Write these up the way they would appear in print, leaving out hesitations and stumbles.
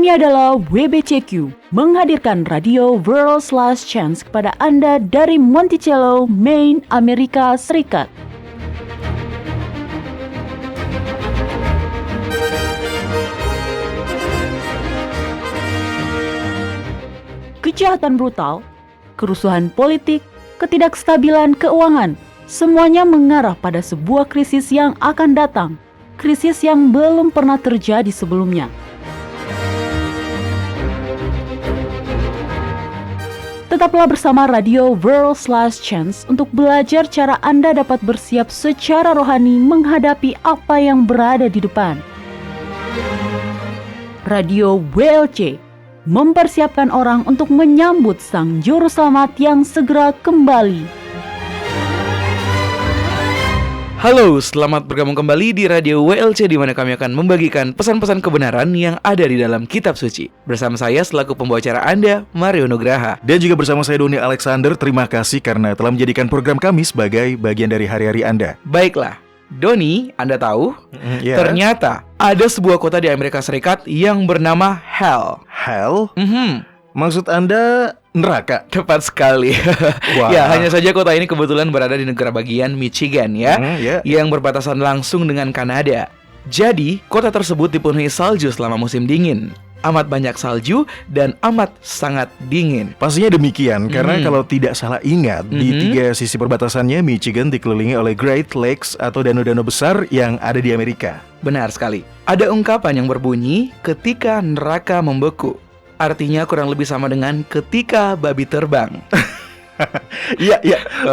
Ini adalah WBCQ, menghadirkan radio World's Last Chance kepada Anda dari Monticello, Maine, Amerika Serikat. Kejahatan brutal, kerusuhan politik, ketidakstabilan keuangan, semuanya mengarah pada sebuah krisis yang akan datang, krisis yang belum pernah terjadi sebelumnya. Tetaplah bersama Radio World's Last Chance untuk belajar cara Anda dapat bersiap secara rohani menghadapi apa yang berada di depan. Radio WLC mempersiapkan orang untuk menyambut Sang Juru Selamat yang segera kembali. Halo, selamat bergabung kembali di Radio WLC, di mana kami akan membagikan pesan-pesan kebenaran yang ada di dalam Kitab Suci. Bersama saya selaku pembawa acara Anda, Mario Nugraha. Dan juga bersama saya Doni Alexander. Terima kasih karena telah menjadikan program kami sebagai bagian dari hari-hari Anda. Baiklah, Doni, Anda tahu, ternyata ada sebuah kota di Amerika Serikat yang bernama Hell. Hell? Maksud Anda neraka? Tepat sekali. Wah. Ya, hanya saja kota ini kebetulan berada di negara bagian Michigan ya, yang berbatasan langsung dengan Kanada. Jadi, kota tersebut dipenuhi salju selama musim dingin. Amat banyak salju dan amat sangat dingin. Pastinya demikian, karena kalau tidak salah ingat, di tiga sisi perbatasannya Michigan dikelilingi oleh Great Lakes atau danau-danau besar yang ada di Amerika. Benar sekali. Ada ungkapan yang berbunyi, ketika neraka membeku. Artinya kurang lebih sama dengan ketika babi terbang. Iya,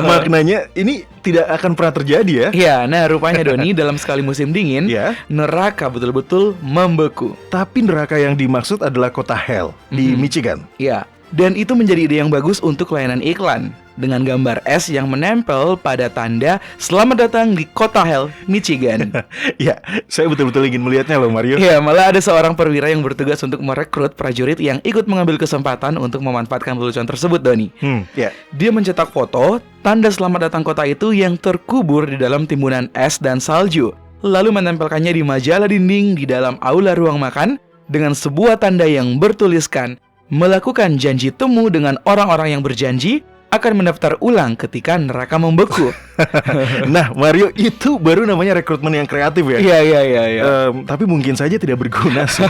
maknanya ini tidak akan pernah terjadi ya? Ya, nah rupanya Doni, dalam sekali musim dingin, neraka betul-betul membeku. Tapi neraka yang dimaksud adalah kota Hell di Michigan. Ya, dan itu menjadi ide yang bagus untuk layanan iklan, dengan gambar es yang menempel pada tanda "Selamat datang di kota Hell, Michigan". Ya, saya betul-betul ingin melihatnya loh, Mario. Ya, malah ada seorang perwira yang bertugas untuk merekrut prajurit yang ikut mengambil kesempatan untuk memanfaatkan lelucon tersebut, Doni. Dia mencetak foto tanda "Selamat datang kota" itu yang terkubur di dalam timbunan es dan salju, lalu menempelkannya di majalah dinding di dalam aula ruang makan dengan sebuah tanda yang bertuliskan, "Melakukan janji temu dengan orang-orang yang berjanji akan mendaftar ulang ketika neraka membeku". Nah, Mario, itu baru namanya rekrutmen yang kreatif ya? Iya. Tapi mungkin saja tidak berguna sih.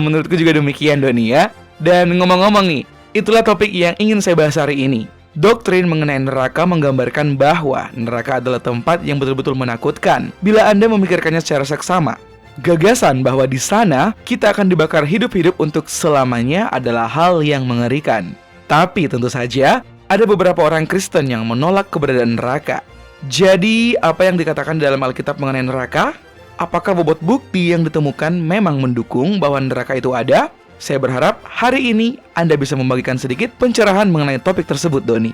Menurutku juga demikian, Doni ya. Dan ngomong-ngomong nih, itulah topik yang ingin saya bahas hari ini. Doktrin mengenai neraka menggambarkan bahwa neraka adalah tempat yang betul-betul menakutkan bila Anda memikirkannya secara seksama. Gagasan bahwa di sana kita akan dibakar hidup-hidup untuk selamanya adalah hal yang mengerikan. Tapi tentu saja ada beberapa orang Kristen yang menolak keberadaan neraka. Jadi, apa yang dikatakan dalam Alkitab mengenai neraka? Apakah bobot bukti yang ditemukan memang mendukung bahwa neraka itu ada? Saya berharap hari ini Anda bisa membagikan sedikit pencerahan mengenai topik tersebut, Doni.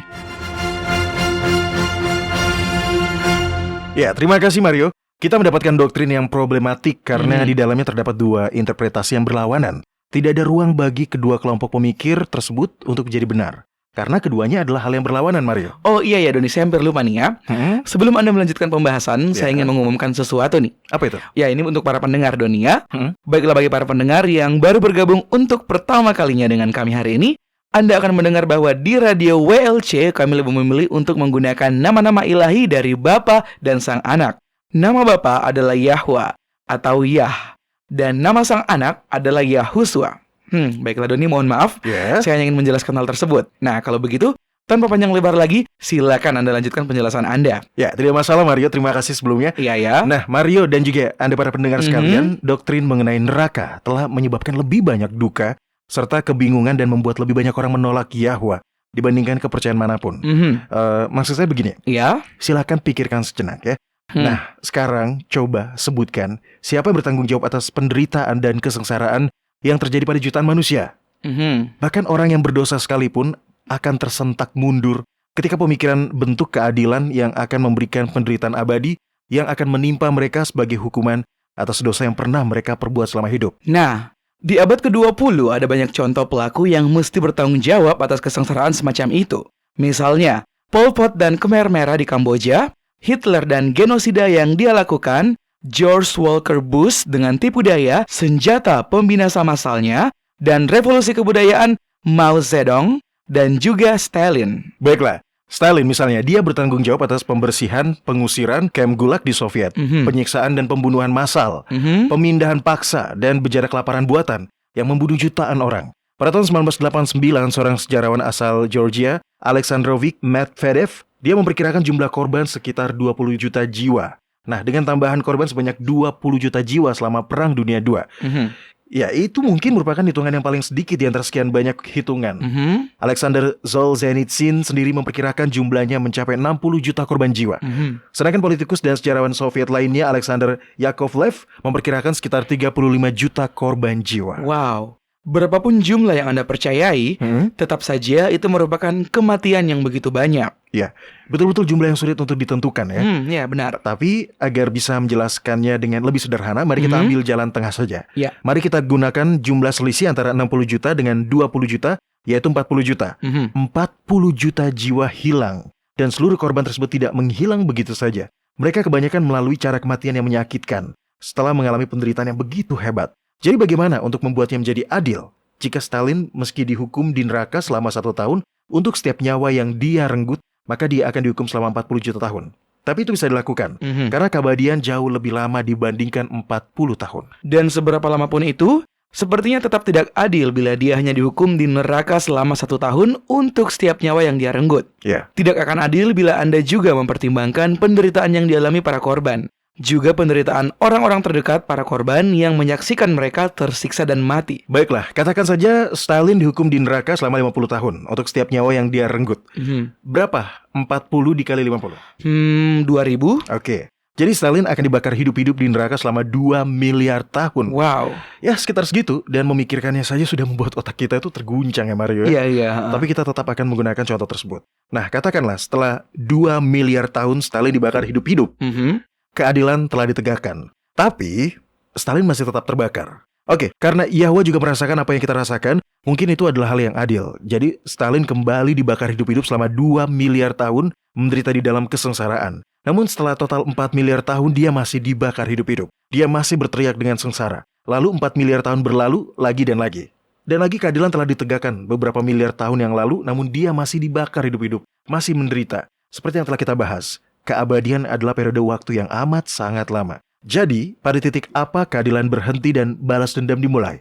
Ya, terima kasih Mario. Kita mendapatkan doktrin yang problematik karena di dalamnya terdapat dua interpretasi yang berlawanan. Tidak ada ruang bagi kedua kelompok pemikir tersebut untuk jadi benar, karena keduanya adalah hal yang berlawanan, Mario. Oh iya ya, Doni, saya hampir lupa nih ya. Sebelum Anda melanjutkan pembahasan, saya ingin mengumumkan sesuatu nih. Apa itu? Ya, ini untuk para pendengar, Doni ya. Baiklah, bagi para pendengar yang baru bergabung untuk pertama kalinya dengan kami hari ini, Anda akan mendengar bahwa di Radio WLC kami lebih memilih untuk menggunakan nama-nama ilahi dari Bapa dan Sang Anak. Nama Bapa adalah Yahwa atau Yah, dan nama Sang Anak adalah Yahusua. Baiklah Doni, mohon maaf, saya hanya ingin menjelaskan hal tersebut. Nah, kalau begitu, tanpa panjang lebar lagi, silakan Anda lanjutkan penjelasan Anda. Ya, tidak masalah Mario, terima kasih sebelumnya. Iya. Nah, Mario dan juga Anda para pendengar sekalian, doktrin mengenai neraka telah menyebabkan lebih banyak duka serta kebingungan dan membuat lebih banyak orang menolak Yahwa dibandingkan kepercayaan manapun. Maksud saya begini, silakan pikirkan sejenak ya. Nah, sekarang coba sebutkan siapa yang bertanggung jawab atas penderitaan dan kesengsaraan yang terjadi pada jutaan manusia. Bahkan orang yang berdosa sekalipun akan tersentak mundur ketika pemikiran bentuk keadilan yang akan memberikan penderitaan abadi yang akan menimpa mereka sebagai hukuman atas dosa yang pernah mereka perbuat selama hidup. Nah, di abad ke-20 ada banyak contoh pelaku yang mesti bertanggung jawab atas kesengsaraan semacam itu. Misalnya, Pol Pot dan Khmer Merah di Kamboja, Hitler dan genosida yang dia lakukan, George Walker Bush dengan tipu daya, senjata pembinasa massalnya, dan revolusi kebudayaan Mao Zedong, dan juga Stalin. Baiklah, Stalin misalnya, dia bertanggung jawab atas pembersihan, pengusiran, kamp Gulag di Soviet, penyiksaan dan pembunuhan massal, pemindahan paksa, dan bejana kelaparan buatan yang membunuh jutaan orang. Pada tahun 1989, seorang sejarawan asal Georgia, Alexandrovich Medvedev, dia memperkirakan jumlah korban sekitar 20 juta jiwa. Nah, dengan tambahan korban sebanyak 20 juta jiwa selama Perang Dunia II. Ya, itu mungkin merupakan hitungan yang paling sedikit di antara sekian banyak hitungan. Alexander Solzhenitsyn sendiri memperkirakan jumlahnya mencapai 60 juta korban jiwa. Sedangkan politikus dan sejarawan Soviet lainnya, Alexander Yakovlev, memperkirakan sekitar 35 juta korban jiwa. Wow. Berapapun jumlah yang Anda percayai, tetap saja itu merupakan kematian yang begitu banyak. Ya, betul-betul jumlah yang sulit untuk ditentukan ya. Ya, benar. Tapi agar bisa menjelaskannya dengan lebih sederhana, mari kita ambil jalan tengah saja. Ya. Mari kita gunakan jumlah selisih antara 60 juta dengan 20 juta, yaitu 40 juta. 40 juta jiwa hilang, dan seluruh korban tersebut tidak menghilang begitu saja. Mereka kebanyakan melalui cara kematian yang menyakitkan, setelah mengalami penderitaan yang begitu hebat. Jadi bagaimana untuk membuatnya menjadi adil? Jika Stalin meski dihukum di neraka selama 1 tahun, untuk setiap nyawa yang dia renggut, maka dia akan dihukum selama 40 juta tahun. Tapi itu bisa dilakukan, karena keabadian jauh lebih lama dibandingkan 40 tahun. Dan seberapa lama pun itu, sepertinya tetap tidak adil bila dia hanya dihukum di neraka selama 1 tahun untuk setiap nyawa yang dia renggut. Tidak akan adil bila Anda juga mempertimbangkan penderitaan yang dialami para korban, juga penderitaan orang-orang terdekat para korban yang menyaksikan mereka tersiksa dan mati. Baiklah, katakan saja Stalin dihukum di neraka selama 50 tahun untuk setiap nyawa yang dia renggut. Berapa? 40 dikali 50? 2000. Oke. Jadi Stalin akan dibakar hidup-hidup di neraka selama 2 miliar tahun. Wow. Ya, sekitar segitu. Dan memikirkannya saja sudah membuat otak kita itu terguncang ya, Mario. Iya. Tapi kita tetap akan menggunakan contoh tersebut. Nah, katakanlah setelah 2 miliar tahun Stalin dibakar hidup-hidup, keadilan telah ditegakkan. Tapi Stalin masih tetap terbakar. Oke, karena Yahwa juga merasakan apa yang kita rasakan, mungkin itu adalah hal yang adil. Jadi Stalin kembali dibakar hidup-hidup selama 2 miliar tahun, menderita di dalam kesengsaraan. Namun setelah total 4 miliar tahun, dia masih dibakar hidup-hidup. Dia masih berteriak dengan sengsara. Lalu 4 miliar tahun berlalu, lagi dan lagi. Dan lagi keadilan telah ditegakkan beberapa miliar tahun yang lalu, namun dia masih dibakar hidup-hidup, masih menderita. Seperti yang telah kita bahas, keabadian adalah periode waktu yang amat sangat lama. Jadi, pada titik apa keadilan berhenti dan balas dendam dimulai?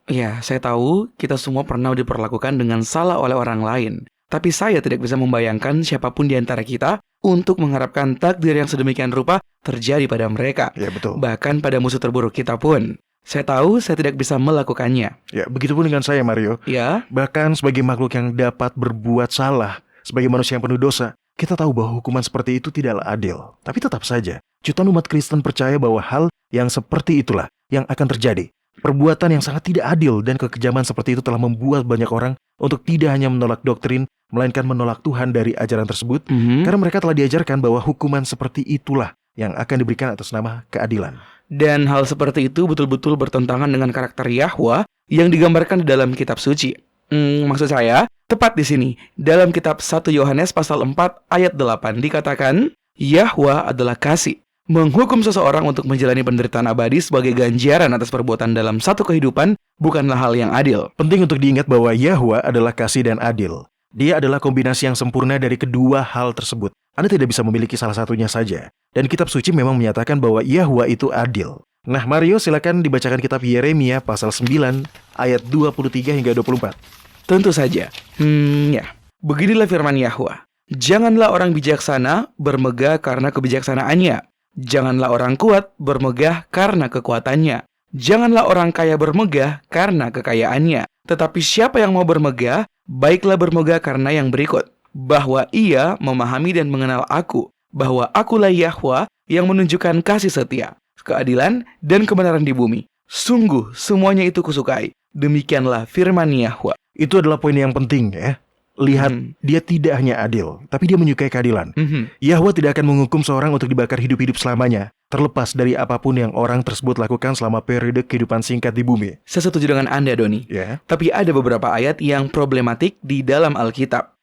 Ya, saya tahu kita semua pernah diperlakukan dengan salah oleh orang lain. Tapi saya tidak bisa membayangkan siapapun di antara kita untuk mengharapkan takdir yang sedemikian rupa terjadi pada mereka. Ya, betul. Bahkan pada musuh terburuk kita pun. Saya tahu saya tidak bisa melakukannya. Ya, begitupun dengan saya, Mario. Ya. Bahkan sebagai makhluk yang dapat berbuat salah, sebagai manusia yang penuh dosa, kita tahu bahwa hukuman seperti itu tidaklah adil. Tapi tetap saja, jutaan umat Kristen percaya bahwa hal yang seperti itulah yang akan terjadi. Perbuatan yang sangat tidak adil dan kekejaman seperti itu telah membuat banyak orang untuk tidak hanya menolak doktrin, melainkan menolak Tuhan dari ajaran tersebut, karena mereka telah diajarkan bahwa hukuman seperti itulah yang akan diberikan atas nama keadilan. Dan hal seperti itu betul-betul bertentangan dengan karakter Yahwa yang digambarkan di dalam kitab suci. Maksud saya, tepat di sini, dalam kitab 1 Yohanes pasal 4 ayat 8 dikatakan, Yahwa adalah kasih, menghukum seseorang untuk menjalani penderitaan abadi sebagai ganjaran atas perbuatan dalam satu kehidupan bukanlah hal yang adil. Penting untuk diingat bahwa Yahwa adalah kasih dan adil. Dia adalah kombinasi yang sempurna dari kedua hal tersebut. Anda tidak bisa memiliki salah satunya saja. Dan kitab suci memang menyatakan bahwa Yahwa itu adil. Nah, Mario, silakan dibacakan kitab Yeremia pasal 9 ayat 23 hingga 24. Tentu saja. Beginilah firman Yahwa. Janganlah orang bijaksana bermegah karena kebijaksanaannya. Janganlah orang kuat bermegah karena kekuatannya. Janganlah orang kaya bermegah karena kekayaannya. Tetapi siapa yang mau bermegah, baiklah bermegah karena yang berikut. Bahwa ia memahami dan mengenal aku. Bahwa akulah Yahwa yang menunjukkan kasih setia, keadilan, dan kebenaran di bumi. Sungguh semuanya itu kusukai. Demikianlah firman Yahwa. Itu adalah poin yang penting ya. Lihat, dia tidak hanya adil, tapi dia menyukai keadilan. Yahwa tidak akan menghukum seorang untuk dibakar hidup-hidup selamanya, terlepas dari apapun yang orang tersebut lakukan selama periode kehidupan singkat di bumi. Saya setuju dengan Anda, Doni. Tapi ada beberapa ayat yang problematik di dalam Alkitab.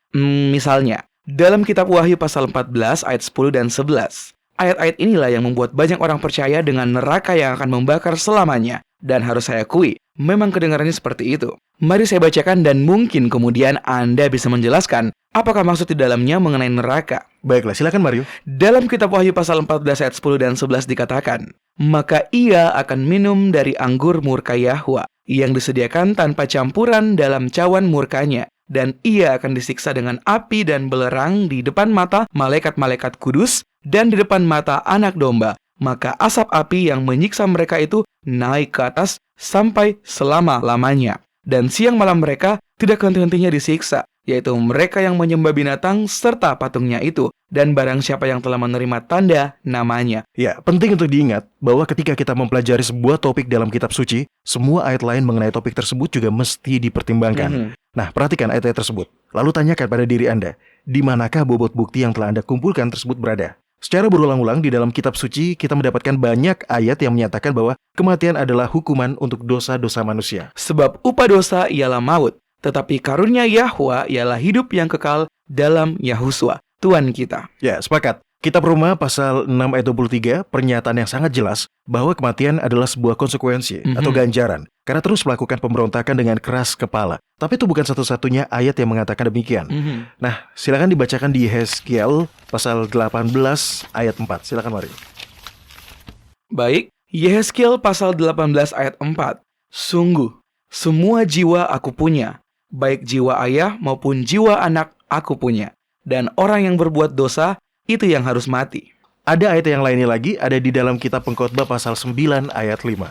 Misalnya, dalam kitab Wahyu pasal 14 ayat 10 dan 11. Ayat-ayat inilah yang membuat banyak orang percaya dengan neraka yang akan membakar selamanya. Dan harus saya akui, memang kedengarannya seperti itu. Mari saya bacakan dan mungkin kemudian Anda bisa menjelaskan apakah maksud di dalamnya mengenai neraka. Baiklah, silakan Mario. Dalam kitab Wahyu pasal 14 ayat 10 dan 11 dikatakan, maka ia akan minum dari anggur murka Yahwa yang disediakan tanpa campuran dalam cawan murkanya. Dan ia akan disiksa dengan api dan belerang di depan mata malaikat-malaikat kudus dan di depan mata anak domba. Maka asap api yang menyiksa mereka itu naik ke atas sampai selama-lamanya. Dan siang malam mereka tidak henti-hentinya disiksa, yaitu mereka yang menyembah binatang serta patungnya itu, dan barang siapa yang telah menerima tanda namanya. Ya, penting untuk diingat bahwa ketika kita mempelajari sebuah topik dalam kitab suci, semua ayat lain mengenai topik tersebut juga mesti dipertimbangkan. Nah, perhatikan ayat-ayat tersebut. Lalu tanyakan pada diri Anda, di manakah bobot bukti yang telah Anda kumpulkan tersebut berada? Secara berulang-ulang di dalam kitab suci, kita mendapatkan banyak ayat yang menyatakan bahwa kematian adalah hukuman untuk dosa-dosa manusia. Sebab upah dosa ialah maut, tetapi karunia Yahwa ialah hidup yang kekal dalam Yahuswa, Tuhan kita. Ya, sepakat. Kitab Roma pasal 6 ayat 23, pernyataan yang sangat jelas bahwa kematian adalah sebuah konsekuensi atau ganjaran karena terus melakukan pemberontakan dengan keras kepala. Tapi itu bukan satu-satunya ayat yang mengatakan demikian. Nah, silakan dibacakan di Yehezkiel pasal 18 ayat 4. Silakan Mari. Baik, Yehezkiel pasal 18 ayat 4. Sungguh, semua jiwa aku punya, baik jiwa ayah maupun jiwa anak aku punya. Dan orang yang berbuat dosa, itu yang harus mati. Ada ayat yang lainnya lagi, ada di dalam kitab Pengkhotbah pasal 9 ayat 5.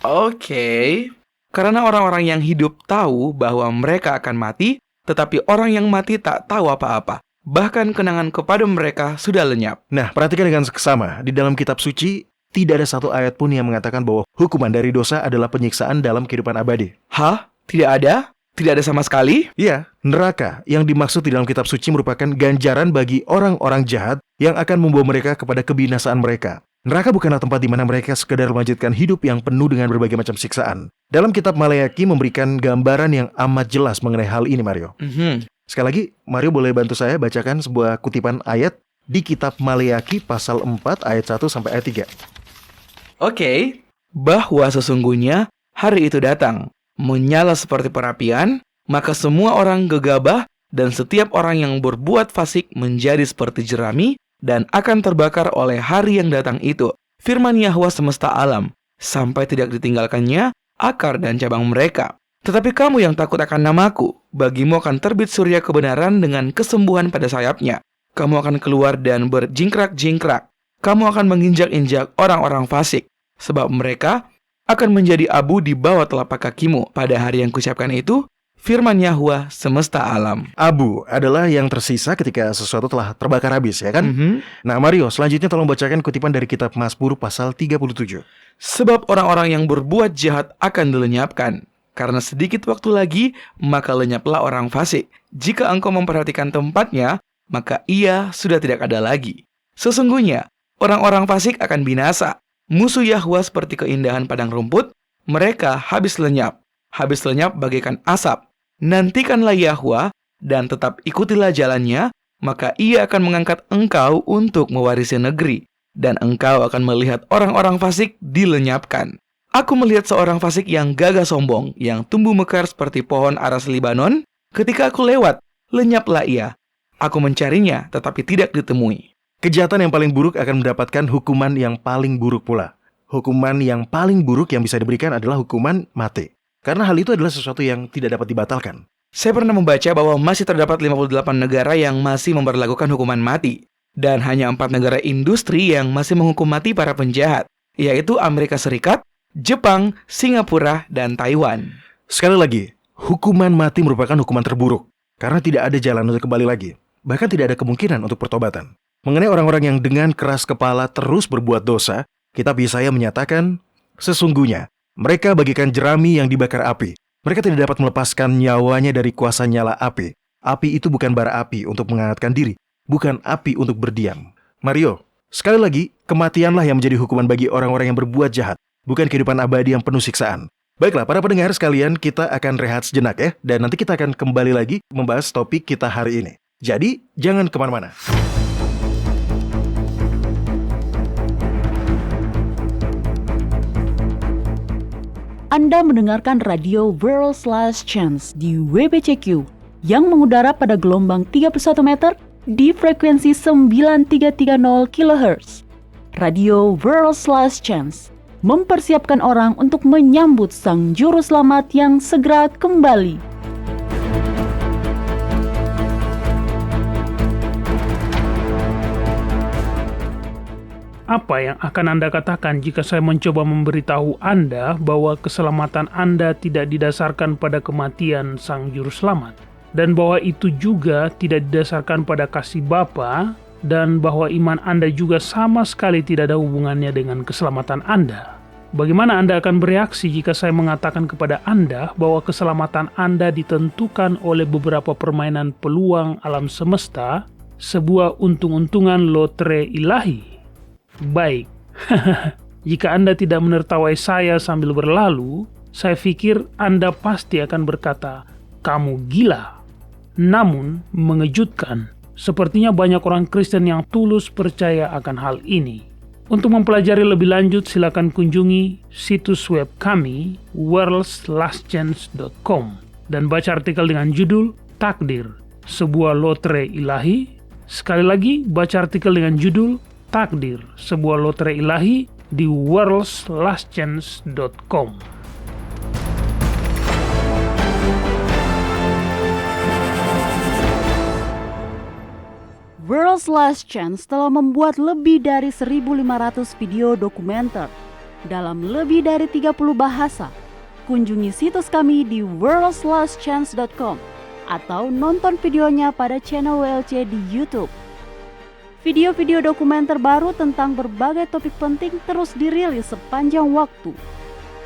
Oke. Karena orang-orang yang hidup tahu bahwa mereka akan mati, tetapi orang yang mati tak tahu apa-apa. Bahkan kenangan kepada mereka sudah lenyap. Nah, perhatikan dengan seksama. Di dalam kitab suci, tidak ada satu ayat pun yang mengatakan bahwa hukuman dari dosa adalah penyiksaan dalam kehidupan abadi. Hah? Tidak ada? Tidak ada sama sekali? Ya, neraka yang dimaksud di dalam kitab suci merupakan ganjaran bagi orang-orang jahat yang akan membawa mereka kepada kebinasaan mereka. Neraka bukanlah tempat di mana mereka sekedar melanjutkan hidup yang penuh dengan berbagai macam siksaan. Dalam kitab Maleakhi memberikan gambaran yang amat jelas mengenai hal ini, Mario. Sekali lagi, Mario boleh bantu saya bacakan sebuah kutipan ayat di kitab Maleakhi pasal 4 ayat 1 sampai ayat 3. Oke. Bahwa sesungguhnya hari itu datang, menyala seperti perapian, maka semua orang gegabah dan setiap orang yang berbuat fasik menjadi seperti jerami dan akan terbakar oleh hari yang datang itu. Firman Yahwa semesta alam, sampai tidak ditinggalkannya akar dan cabang mereka. Tetapi kamu yang takut akan namaku, bagimu akan terbit surya kebenaran dengan kesembuhan pada sayapnya. Kamu akan keluar dan berjingkrak-jingkrak. Kamu akan menginjak-injak orang-orang fasik, sebab mereka akan menjadi abu di bawah telapak kakimu. Pada hari yang kuucapkan itu, firman Yahwa semesta alam. Abu adalah yang tersisa ketika sesuatu telah terbakar habis, ya kan? Nah, Mario, selanjutnya tolong bacakan kutipan dari kitab Mazmur pasal 37. Sebab orang-orang yang berbuat jahat akan dilenyapkan. Karena sedikit waktu lagi, maka lenyaplah orang fasik. Jika engkau memperhatikan tempatnya, maka ia sudah tidak ada lagi. Sesungguhnya, orang-orang fasik akan binasa. Musuh Yahwa seperti keindahan padang rumput, mereka habis lenyap bagaikan asap. Nantikanlah Yahwa dan tetap ikutilah jalannya, maka ia akan mengangkat engkau untuk mewarisi negeri, dan engkau akan melihat orang-orang fasik dilenyapkan. Aku melihat seorang fasik yang gagah sombong, yang tumbuh mekar seperti pohon aras Libanon. Ketika aku lewat, lenyaplah ia. Aku mencarinya, tetapi tidak ditemui. Kejahatan yang paling buruk akan mendapatkan hukuman yang paling buruk pula. Hukuman yang paling buruk yang bisa diberikan adalah hukuman mati. Karena hal itu adalah sesuatu yang tidak dapat dibatalkan. Saya pernah membaca bahwa masih terdapat 58 negara yang masih memberlakukan hukuman mati. Dan hanya 4 negara industri yang masih menghukum mati para penjahat, yaitu Amerika Serikat, Jepang, Singapura, dan Taiwan. Sekali lagi, hukuman mati merupakan hukuman terburuk. Karena tidak ada jalan untuk kembali lagi. Bahkan tidak ada kemungkinan untuk pertobatan. Mengenai orang-orang yang dengan keras kepala terus berbuat dosa, kitab Yesaya menyatakan, sesungguhnya mereka bagikan jerami yang dibakar api. Mereka tidak dapat melepaskan nyawanya dari kuasa nyala api. Api itu bukan bara api untuk menghangatkan diri, bukan api untuk berdiam. Mario, sekali lagi, kematianlah yang menjadi hukuman bagi orang-orang yang berbuat jahat, bukan kehidupan abadi yang penuh siksaan. Baiklah, para pendengar sekalian, kita akan rehat sejenak ya, dan nanti kita akan kembali lagi membahas topik kita hari ini. Jadi, jangan kemana-mana. Anda mendengarkan radio World's Last Chance di WBCQ yang mengudara pada gelombang 31 meter di frekuensi 9330 kHz. Radio World's Last Chance mempersiapkan orang untuk menyambut Sang Juru Selamat yang segera kembali. Apa yang akan Anda katakan jika saya mencoba memberitahu Anda bahwa keselamatan Anda tidak didasarkan pada kematian Sang Juru Selamat, dan bahwa itu juga tidak didasarkan pada kasih Bapa, dan bahwa iman Anda juga sama sekali tidak ada hubungannya dengan keselamatan Anda? Bagaimana Anda akan bereaksi jika saya mengatakan kepada Anda bahwa keselamatan Anda ditentukan oleh beberapa permainan peluang alam semesta, sebuah untung-untungan lotre ilahi? Baik, jika Anda tidak menertawai saya sambil berlalu, saya pikir Anda pasti akan berkata, "Kamu gila." Namun, mengejutkan, sepertinya banyak orang Kristen yang tulus percaya akan hal ini. Untuk mempelajari lebih lanjut, silakan kunjungi situs web kami, worldslastchance.com, dan baca artikel dengan judul Takdir, sebuah lotre ilahi. Sekali lagi, baca artikel dengan judul Takdir, sebuah lotre ilahi di worldslastchance.com. World's Last Chance telah membuat lebih dari 1.500 video dokumenter dalam lebih dari 30 bahasa. Kunjungi situs kami di worldslastchance.com atau nonton videonya pada channel WLC di YouTube. Video-video dokumenter baru tentang berbagai topik penting terus dirilis sepanjang waktu.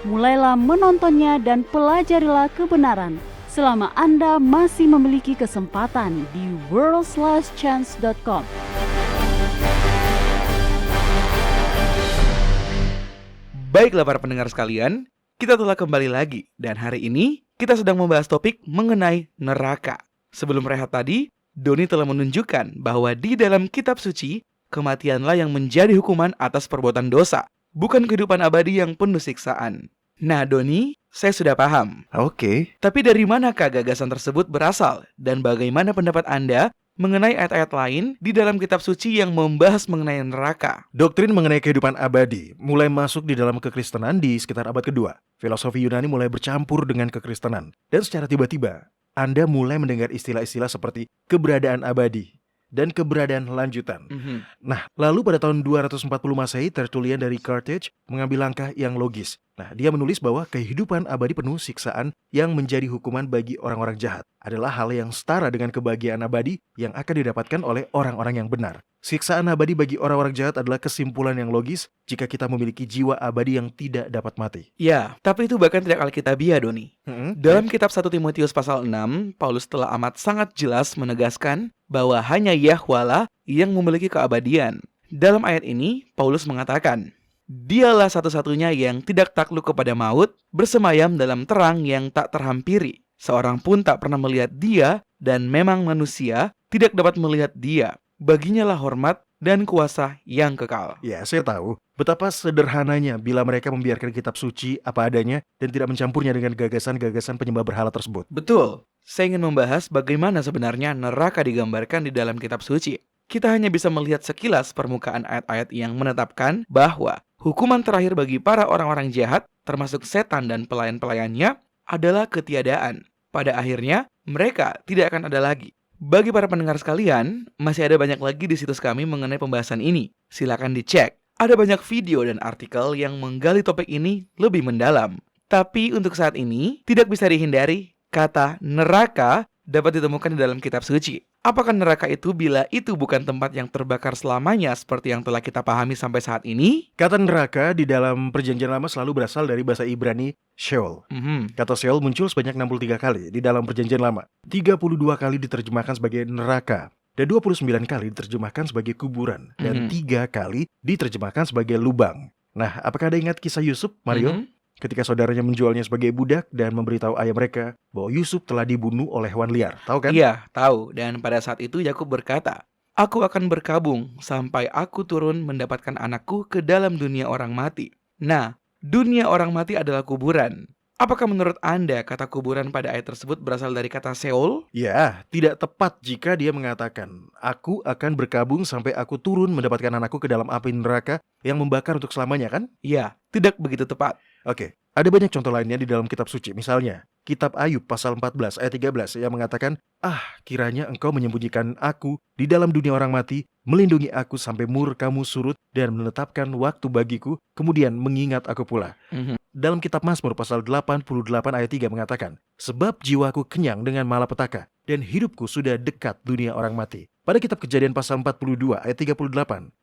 Mulailah menontonnya dan pelajarilah kebenaran selama Anda masih memiliki kesempatan di worldslastchance.com. Baiklah para pendengar sekalian, kita telah kembali lagi dan hari ini kita sedang membahas topik mengenai neraka. Sebelum rehat tadi, Doni telah menunjukkan bahwa di dalam kitab suci, kematianlah yang menjadi hukuman atas perbuatan dosa, bukan kehidupan abadi yang penuh siksaan. Nah Doni, saya sudah paham. Oke. Tapi dari manakah gagasan tersebut berasal? Dan bagaimana pendapat Anda mengenai ayat-ayat lain di dalam kitab suci yang membahas mengenai neraka? Doktrin mengenai kehidupan abadi mulai masuk di dalam kekristenan di sekitar abad kedua. Filosofi Yunani mulai bercampur dengan kekristenan. Dan secara tiba-tiba, Anda mulai mendengar istilah-istilah seperti keberadaan abadi dan keberadaan lanjutan. Nah, lalu pada tahun 240 Masehi, Tertullian dari Carthage mengambil langkah yang logis. Nah, dia menulis bahwa kehidupan abadi penuh siksaan yang menjadi hukuman bagi orang-orang jahat adalah hal yang setara dengan kebahagiaan abadi yang akan didapatkan oleh orang-orang yang benar. Siksaan abadi bagi orang-orang jahat adalah kesimpulan yang logis jika kita memiliki jiwa abadi yang tidak dapat mati. Ya, tapi itu bahkan tidak alkitabiah, Doni. Dalam kitab 1 Timotius pasal 6, Paulus telah amat sangat jelas menegaskan bahwa hanya Yahwalah yang memiliki keabadian. Dalam ayat ini, Paulus mengatakan, "Dialah satu-satunya yang tidak takluk kepada maut, bersemayam dalam terang yang tak terhampiri. Seorang pun tak pernah melihat dia, dan memang manusia tidak dapat melihat dia. Baginya lah hormat dan kuasa yang kekal." Ya, saya tahu betapa sederhananya bila mereka membiarkan kitab suci apa adanya dan tidak mencampurnya dengan gagasan-gagasan penyembah berhala tersebut. Betul. Saya ingin membahas bagaimana sebenarnya neraka digambarkan di dalam kitab suci. Kita hanya bisa melihat sekilas permukaan ayat-ayat yang menetapkan bahwa hukuman terakhir bagi para orang-orang jahat, termasuk setan dan pelayan-pelayannya, adalah ketiadaan. Pada akhirnya, mereka tidak akan ada lagi. Bagi para pendengar sekalian, masih ada banyak lagi di situs kami mengenai pembahasan ini. Silakan dicek. Ada banyak video dan artikel yang menggali topik ini lebih mendalam. Tapi untuk saat ini, tidak bisa dihindari, kata neraka dapat ditemukan di dalam kitab suci. Apakah neraka itu bila itu bukan tempat yang terbakar selamanya seperti yang telah kita pahami sampai saat ini? Kata neraka di dalam Perjanjian Lama selalu berasal dari bahasa Ibrani Sheol. Kata Sheol muncul sebanyak 63 kali di dalam Perjanjian Lama. 32 kali diterjemahkan sebagai neraka. Dan 29 kali diterjemahkan sebagai kuburan. Dan 3 kali diterjemahkan sebagai lubang. Nah, apakah Anda ingat kisah Yusuf, Mario? Ketika saudaranya menjualnya sebagai budak dan memberitahu ayah mereka bahwa Yusuf telah dibunuh oleh hewan liar. Tahu kan? Iya, tahu. Dan pada saat itu Yakub berkata, "Aku akan berkabung sampai aku turun mendapatkan anakku ke dalam dunia orang mati." Nah, dunia orang mati adalah kuburan. Apakah menurut Anda kata kuburan pada ayat tersebut berasal dari kata Sheol? Ya, tidak tepat jika dia mengatakan, aku akan berkabung sampai aku turun mendapatkan anakku ke dalam api neraka yang membakar untuk selamanya, kan? Ya, tidak begitu tepat. Oke, ada banyak contoh lainnya di dalam kitab suci. Misalnya, kitab Ayub pasal 14 ayat 13 yang mengatakan, kiranya engkau menyembunyikan aku di dalam dunia orang mati, melindungi aku sampai murkamu surut dan menetapkan waktu bagiku, kemudian mengingat aku pula. Dalam kitab Mazmur pasal 88 ayat 3 mengatakan, sebab jiwaku kenyang dengan malapetaka dan hidupku sudah dekat dunia orang mati. Pada kitab Kejadian pasal 42 ayat 38,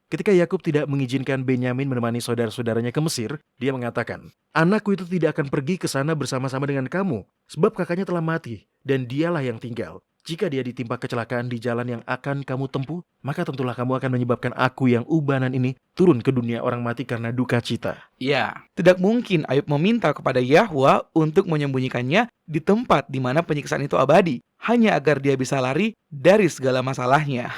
ketika Yakub tidak mengizinkan Benyamin menemani saudara-saudaranya ke Mesir, dia mengatakan, anakku itu tidak akan pergi ke sana bersama-sama dengan kamu, sebab kakaknya telah mati dan dialah yang tinggal. Jika dia ditimpa kecelakaan di jalan yang akan kamu tempuh, maka tentulah kamu akan menyebabkan aku yang ubanan ini turun ke dunia orang mati karena duka cita. Ya, tidak mungkin Ayub meminta kepada Yahwa untuk menyembunyikannya di tempat di mana penyiksaan itu abadi, hanya agar dia bisa lari dari segala masalahnya.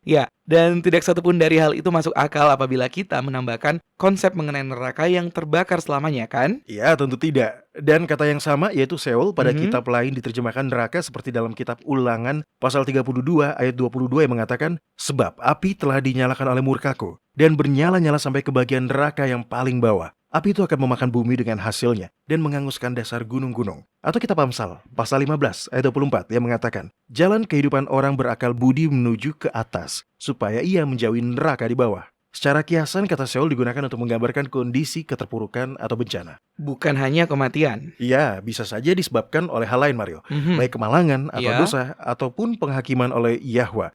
Ya, dan tidak satupun dari hal itu masuk akal apabila kita menambahkan konsep mengenai neraka yang terbakar selamanya, kan? Ya, tentu tidak. Dan kata yang sama yaitu Sheol pada kitab lain diterjemahkan neraka seperti dalam kitab Ulangan pasal 32 ayat 22 yang mengatakan, sebab api telah dinyalakan oleh murkaku dan bernyala-nyala sampai ke bagian neraka yang paling bawah. Api itu akan memakan bumi dengan hasilnya dan menghanguskan dasar gunung-gunung. Atau kitab Amsal pasal 15 ayat 24 yang mengatakan, jalan kehidupan orang berakal budi menuju ke atas supaya ia menjauhi neraka di bawah. Secara kiasan kata Sheol digunakan untuk menggambarkan kondisi keterpurukan atau bencana. Bukan hanya kematian. Iya, bisa saja disebabkan oleh hal lain, Mario. Baik kemalangan atau dosa ataupun penghakiman oleh Yahwa.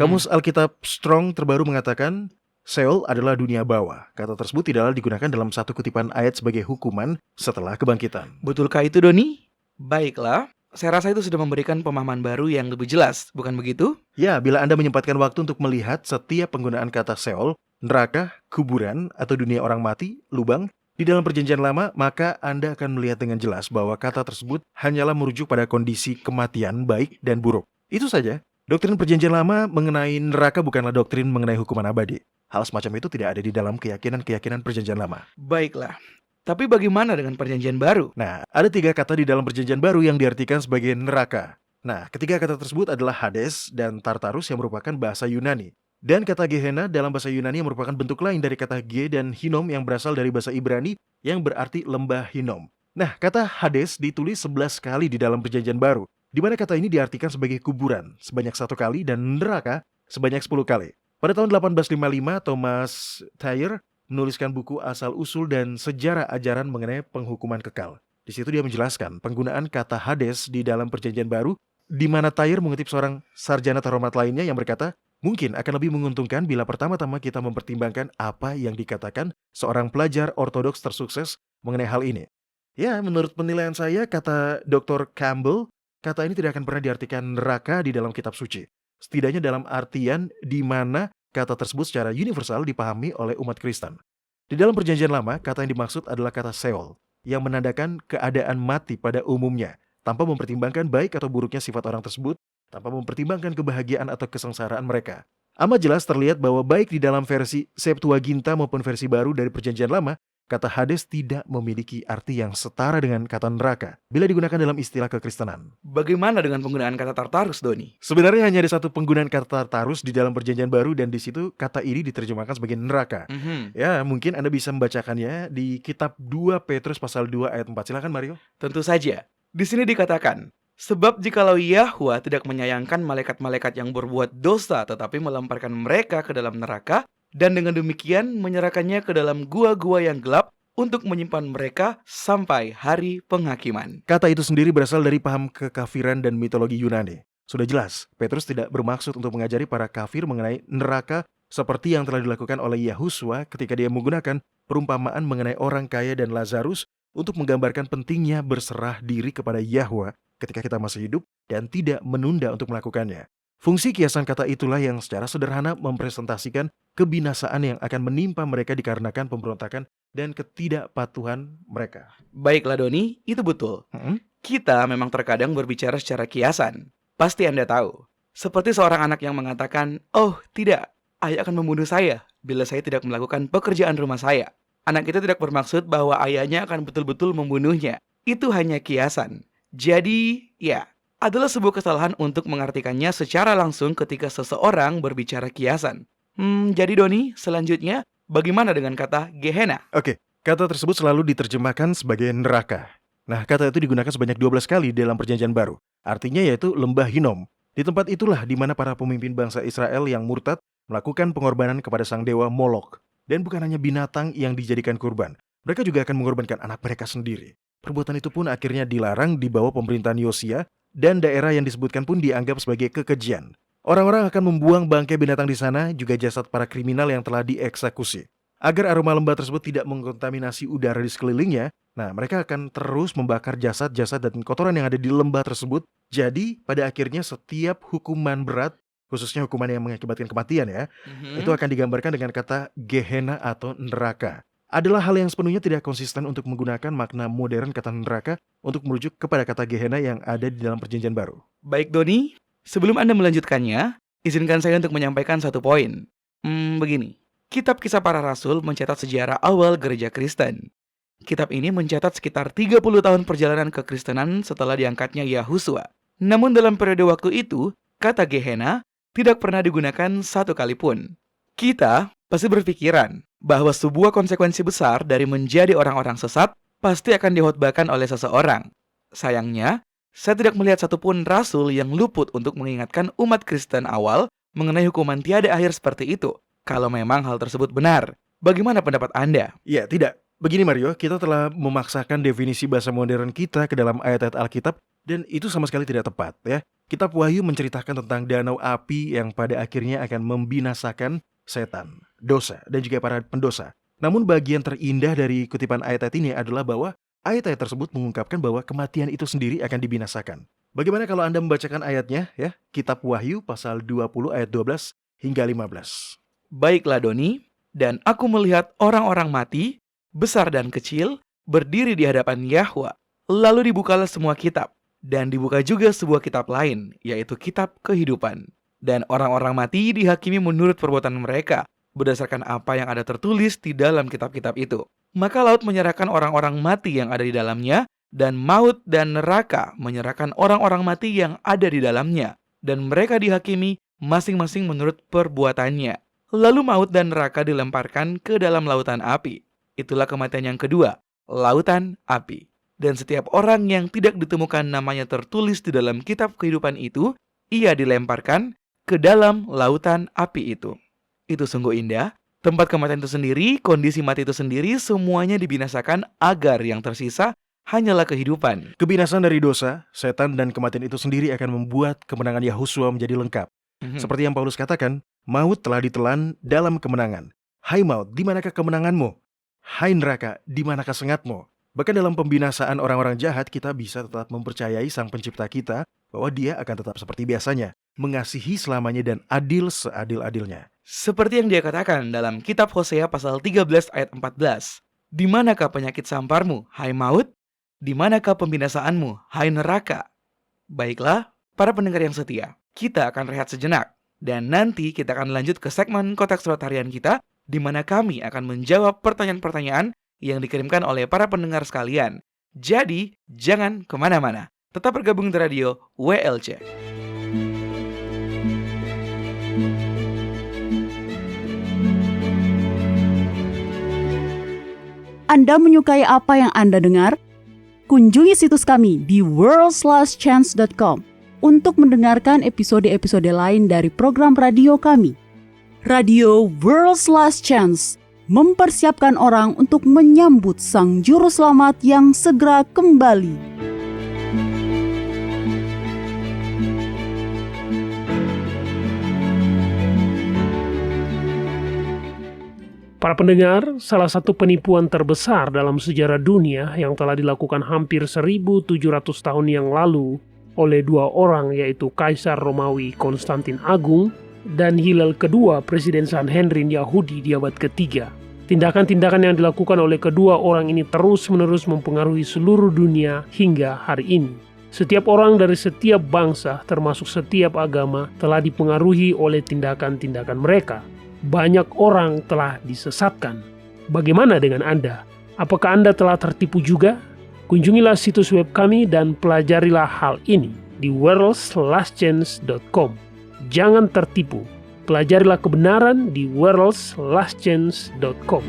Kamus Alkitab Strong terbaru mengatakan, Sheol adalah dunia bawah. Kata tersebut tidaklah digunakan dalam satu kutipan ayat sebagai hukuman setelah kebangkitan. Betulkah itu, Doni? Baiklah, saya rasa itu sudah memberikan pemahaman baru yang lebih jelas, bukan begitu? Ya, bila Anda menyempatkan waktu untuk melihat setiap penggunaan kata Sheol, neraka, kuburan, atau dunia orang mati, lubang, di dalam perjanjian lama, maka Anda akan melihat dengan jelas bahwa kata tersebut hanyalah merujuk pada kondisi kematian baik dan buruk. Itu saja. Doktrin perjanjian lama mengenai neraka bukanlah doktrin mengenai hukuman abadi. Hal semacam itu tidak ada di dalam keyakinan-keyakinan perjanjian lama. Baiklah, tapi bagaimana dengan perjanjian baru? Nah, ada 3 kata di dalam perjanjian baru yang diartikan sebagai neraka. Nah, ketiga kata tersebut adalah Hades dan Tartarus yang merupakan bahasa Yunani. Dan kata Gehenna dalam bahasa Yunani yang merupakan bentuk lain dari kata Ge dan Hinnom yang berasal dari bahasa Ibrani yang berarti lembah Hinnom. Nah, kata Hades ditulis 11 kali di dalam perjanjian baru, di mana kata ini diartikan sebagai kuburan sebanyak 1 kali dan neraka sebanyak 10 kali. Pada tahun 1855, Thomas Thayer menuliskan buku Asal-Usul dan Sejarah Ajaran mengenai Penghukuman Kekal. Di situ dia menjelaskan penggunaan kata Hades di dalam perjanjian baru, di mana Thayer mengutip seorang sarjana terhormat lainnya yang berkata, mungkin akan lebih menguntungkan bila pertama-tama kita mempertimbangkan apa yang dikatakan seorang pelajar ortodoks tersukses mengenai hal ini. Ya, menurut penilaian saya, kata Dr. Campbell, kata ini tidak akan pernah diartikan neraka di dalam kitab suci. Setidaknya dalam artian di mana kata tersebut secara universal dipahami oleh umat Kristen. Di dalam perjanjian lama, kata yang dimaksud adalah kata Sheol, yang menandakan keadaan mati pada umumnya, tanpa mempertimbangkan baik atau buruknya sifat orang tersebut, tanpa mempertimbangkan kebahagiaan atau kesengsaraan mereka. Amat jelas terlihat bahwa baik di dalam versi Septuaginta maupun versi baru dari perjanjian lama, kata Hades tidak memiliki arti yang setara dengan kata neraka bila digunakan dalam istilah kekristenan. Bagaimana dengan penggunaan kata Tartarus, Doni? Sebenarnya hanya ada satu penggunaan kata Tartarus di dalam perjanjian baru dan di situ kata ini diterjemahkan sebagai neraka. Ya, mungkin Anda bisa membacakannya di kitab 2 Petrus pasal 2 ayat 4. Silakan Mario. Tentu saja. Di sini dikatakan, sebab jikalau Yahwa tidak menyayangkan malaikat-malaikat yang berbuat dosa tetapi melemparkan mereka ke dalam neraka, dan dengan demikian menyerahkannya ke dalam gua-gua yang gelap untuk menyimpan mereka sampai hari penghakiman. Kata itu sendiri berasal dari paham kekafiran dan mitologi Yunani. Sudah jelas, Petrus tidak bermaksud untuk mengajari para kafir mengenai neraka seperti yang telah dilakukan oleh Yahuswa ketika dia menggunakan perumpamaan mengenai orang kaya dan Lazarus untuk menggambarkan pentingnya berserah diri kepada Yahwa ketika kita masih hidup dan tidak menunda untuk melakukannya. Fungsi kiasan kata itulah yang secara sederhana mempresentasikan kebinasaan yang akan menimpa mereka dikarenakan pemberontakan dan ketidakpatuhan mereka. Baiklah Doni, itu betul. Kita memang terkadang berbicara secara kiasan. Pasti Anda tahu. Seperti seorang anak yang mengatakan, oh tidak, ayah akan membunuh saya bila saya tidak melakukan pekerjaan rumah saya. Anak itu tidak bermaksud bahwa ayahnya akan betul-betul membunuhnya. itu hanya kiasan. Jadi, ya, adalah sebuah kesalahan untuk mengartikannya secara langsung ketika seseorang berbicara kiasan. Jadi Doni, selanjutnya, bagaimana dengan kata Gehenna? Oke, kata tersebut selalu diterjemahkan sebagai neraka. Nah, kata itu digunakan sebanyak 12 kali dalam Perjanjian Baru. Artinya yaitu lembah Hinom. Di tempat itulah di mana para pemimpin bangsa Israel yang murtad melakukan pengorbanan kepada sang dewa Molok. Dan bukan hanya binatang yang dijadikan kurban. Mereka juga akan mengorbankan anak mereka sendiri. Perbuatan itu pun akhirnya dilarang di bawah pemerintahan Yosia, dan daerah yang disebutkan pun dianggap sebagai kekejian. Orang-orang akan membuang bangkai binatang di sana, juga jasad para kriminal yang telah dieksekusi. Agar aroma lembah tersebut tidak mengkontaminasi udara di sekelilingnya, nah mereka akan terus membakar jasad-jasad dan kotoran yang ada di lembah tersebut. Jadi, pada akhirnya setiap hukuman berat, khususnya hukuman yang mengakibatkan kematian ya, itu akan digambarkan dengan kata Gehenna atau neraka. Adalah hal yang sepenuhnya tidak konsisten untuk menggunakan makna modern kata neraka untuk merujuk kepada kata Gehenna yang ada di dalam Perjanjian Baru. Baik Doni, sebelum Anda melanjutkannya, izinkan saya untuk menyampaikan satu poin. Begini, Kitab Kisah Para Rasul mencatat sejarah awal gereja Kristen. Kitab ini mencatat sekitar 30 tahun perjalanan kekristenan setelah diangkatnya Yahusua. Namun dalam periode waktu itu, kata Gehenna tidak pernah digunakan satu kali pun. Kita pasti berpikiran bahwa sebuah konsekuensi besar dari menjadi orang-orang sesat pasti akan dihotbahkan oleh seseorang. Sayangnya, saya tidak melihat satupun rasul yang luput untuk mengingatkan umat Kristen awal mengenai hukuman tiada akhir seperti itu. Kalau memang hal tersebut benar, bagaimana pendapat Anda? Ya, tidak. Begini Mario, kita telah memaksakan definisi bahasa modern kita ke dalam ayat-ayat Alkitab, dan itu sama sekali tidak tepat ya. Kitab Wahyu menceritakan tentang danau api yang pada akhirnya akan membinasakan setan, dosa, dan juga para pendosa. Namun bagian terindah dari kutipan ayat-ayat ini adalah bahwa ayat-ayat tersebut mengungkapkan bahwa kematian itu sendiri akan dibinasakan. Bagaimana kalau Anda membacakan ayatnya ya? Kitab Wahyu pasal 20 ayat 12 hingga 15. Baiklah Doni, dan aku melihat orang-orang mati, besar dan kecil, berdiri di hadapan Yahwa. Lalu dibukalah semua kitab, dan dibuka juga sebuah kitab lain, yaitu kitab kehidupan. Dan orang-orang mati dihakimi menurut perbuatan mereka, berdasarkan apa yang ada tertulis di dalam kitab-kitab itu. Maka laut menyerahkan orang-orang mati yang ada di dalamnya, dan maut dan neraka menyerahkan orang-orang mati yang ada di dalamnya. Dan mereka dihakimi masing-masing menurut perbuatannya. Lalu maut dan neraka dilemparkan ke dalam lautan api. Itulah kematian yang kedua, lautan api. Dan setiap orang yang tidak ditemukan namanya tertulis di dalam kitab kehidupan itu, ia dilemparkan ke dalam lautan api itu. Itu sungguh indah. Tempat kematian itu sendiri, kondisi mati itu sendiri, semuanya dibinasakan agar yang tersisa hanyalah kehidupan. Kebinasan dari dosa, setan, dan kematian itu sendiri akan membuat kemenangan Yahusua menjadi lengkap. Seperti yang Paulus katakan, maut telah ditelan dalam kemenangan. Hai maut, di manakah kemenanganmu? Hai neraka, di manakah sengatmu? Bahkan dalam pembinasaan orang-orang jahat, kita bisa tetap mempercayai Sang Pencipta kita bahwa Dia akan tetap seperti biasanya, mengasihi selamanya dan adil seadil-adilnya. Seperti yang Dia katakan dalam kitab Hosea pasal 13 ayat 14. Di manakah penyakit samparmu, hai maut? Di manakah pembinasaanmu, hai neraka? Baiklah, para pendengar yang setia, kita akan rehat sejenak. Dan nanti kita akan lanjut ke segmen Kotak Surat Harian kita, di mana kami akan menjawab pertanyaan-pertanyaan yang dikirimkan oleh para pendengar sekalian. Jadi, jangan kemana-mana. Tetap bergabung di radio WLC. Anda menyukai apa yang Anda dengar? Kunjungi situs kami di worldslastchance.com untuk mendengarkan episode-episode lain dari program radio kami. Radio World's Last Chance mempersiapkan orang untuk menyambut Sang Juru Selamat yang segera kembali. Para pendengar, salah satu penipuan terbesar dalam sejarah dunia yang telah dilakukan hampir 1.700 tahun yang lalu oleh dua orang, yaitu Kaisar Romawi Konstantin Agung dan Hillel II, Presiden Sanhedrin Yahudi di abad ketiga. Tindakan-tindakan yang dilakukan oleh kedua orang ini terus-menerus mempengaruhi seluruh dunia hingga hari ini. Setiap orang dari setiap bangsa, termasuk setiap agama, telah dipengaruhi oleh tindakan-tindakan mereka. Banyak orang telah disesatkan. Bagaimana dengan Anda? Apakah Anda telah tertipu juga? Kunjungilah situs web kami dan pelajarilah hal ini di worldslastchance.com. Jangan tertipu. Pelajarilah kebenaran di worldslastchance.com.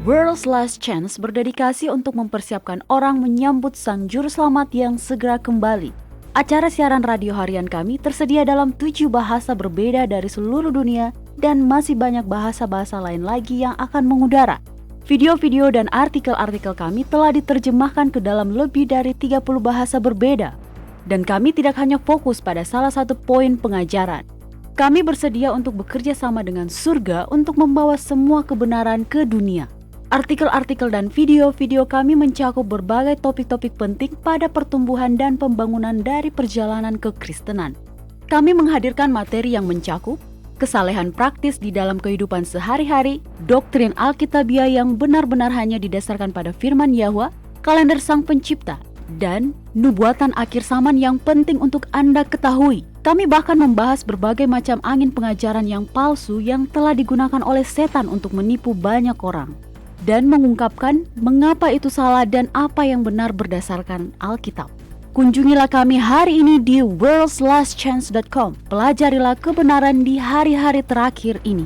World's Last Chance berdedikasi untuk mempersiapkan orang menyambut Sang Juru Selamat yang segera kembali. Acara siaran radio harian kami tersedia dalam 7 bahasa berbeda dari seluruh dunia dan masih banyak bahasa-bahasa lain lagi yang akan mengudara. Video-video dan artikel-artikel kami telah diterjemahkan ke dalam lebih dari 30 bahasa berbeda. Dan kami tidak hanya fokus pada salah satu poin pengajaran. Kami bersedia untuk bekerja sama dengan surga untuk membawa semua kebenaran ke dunia. Artikel-artikel dan video-video kami mencakup berbagai topik-topik penting pada pertumbuhan dan pembangunan dari perjalanan kekristenan. Kami menghadirkan materi yang mencakup kesalehan praktis di dalam kehidupan sehari-hari, doktrin Alkitabiah yang benar-benar hanya didasarkan pada firman Yahwa, kalender Sang Pencipta, dan nubuatan akhir zaman yang penting untuk Anda ketahui. Kami bahkan membahas berbagai macam angin pengajaran yang palsu yang telah digunakan oleh setan untuk menipu banyak orang, dan mengungkapkan mengapa itu salah dan apa yang benar berdasarkan Alkitab. Kunjungilah kami hari ini di worldslastchance.com. Pelajarilah kebenaran di hari-hari terakhir ini.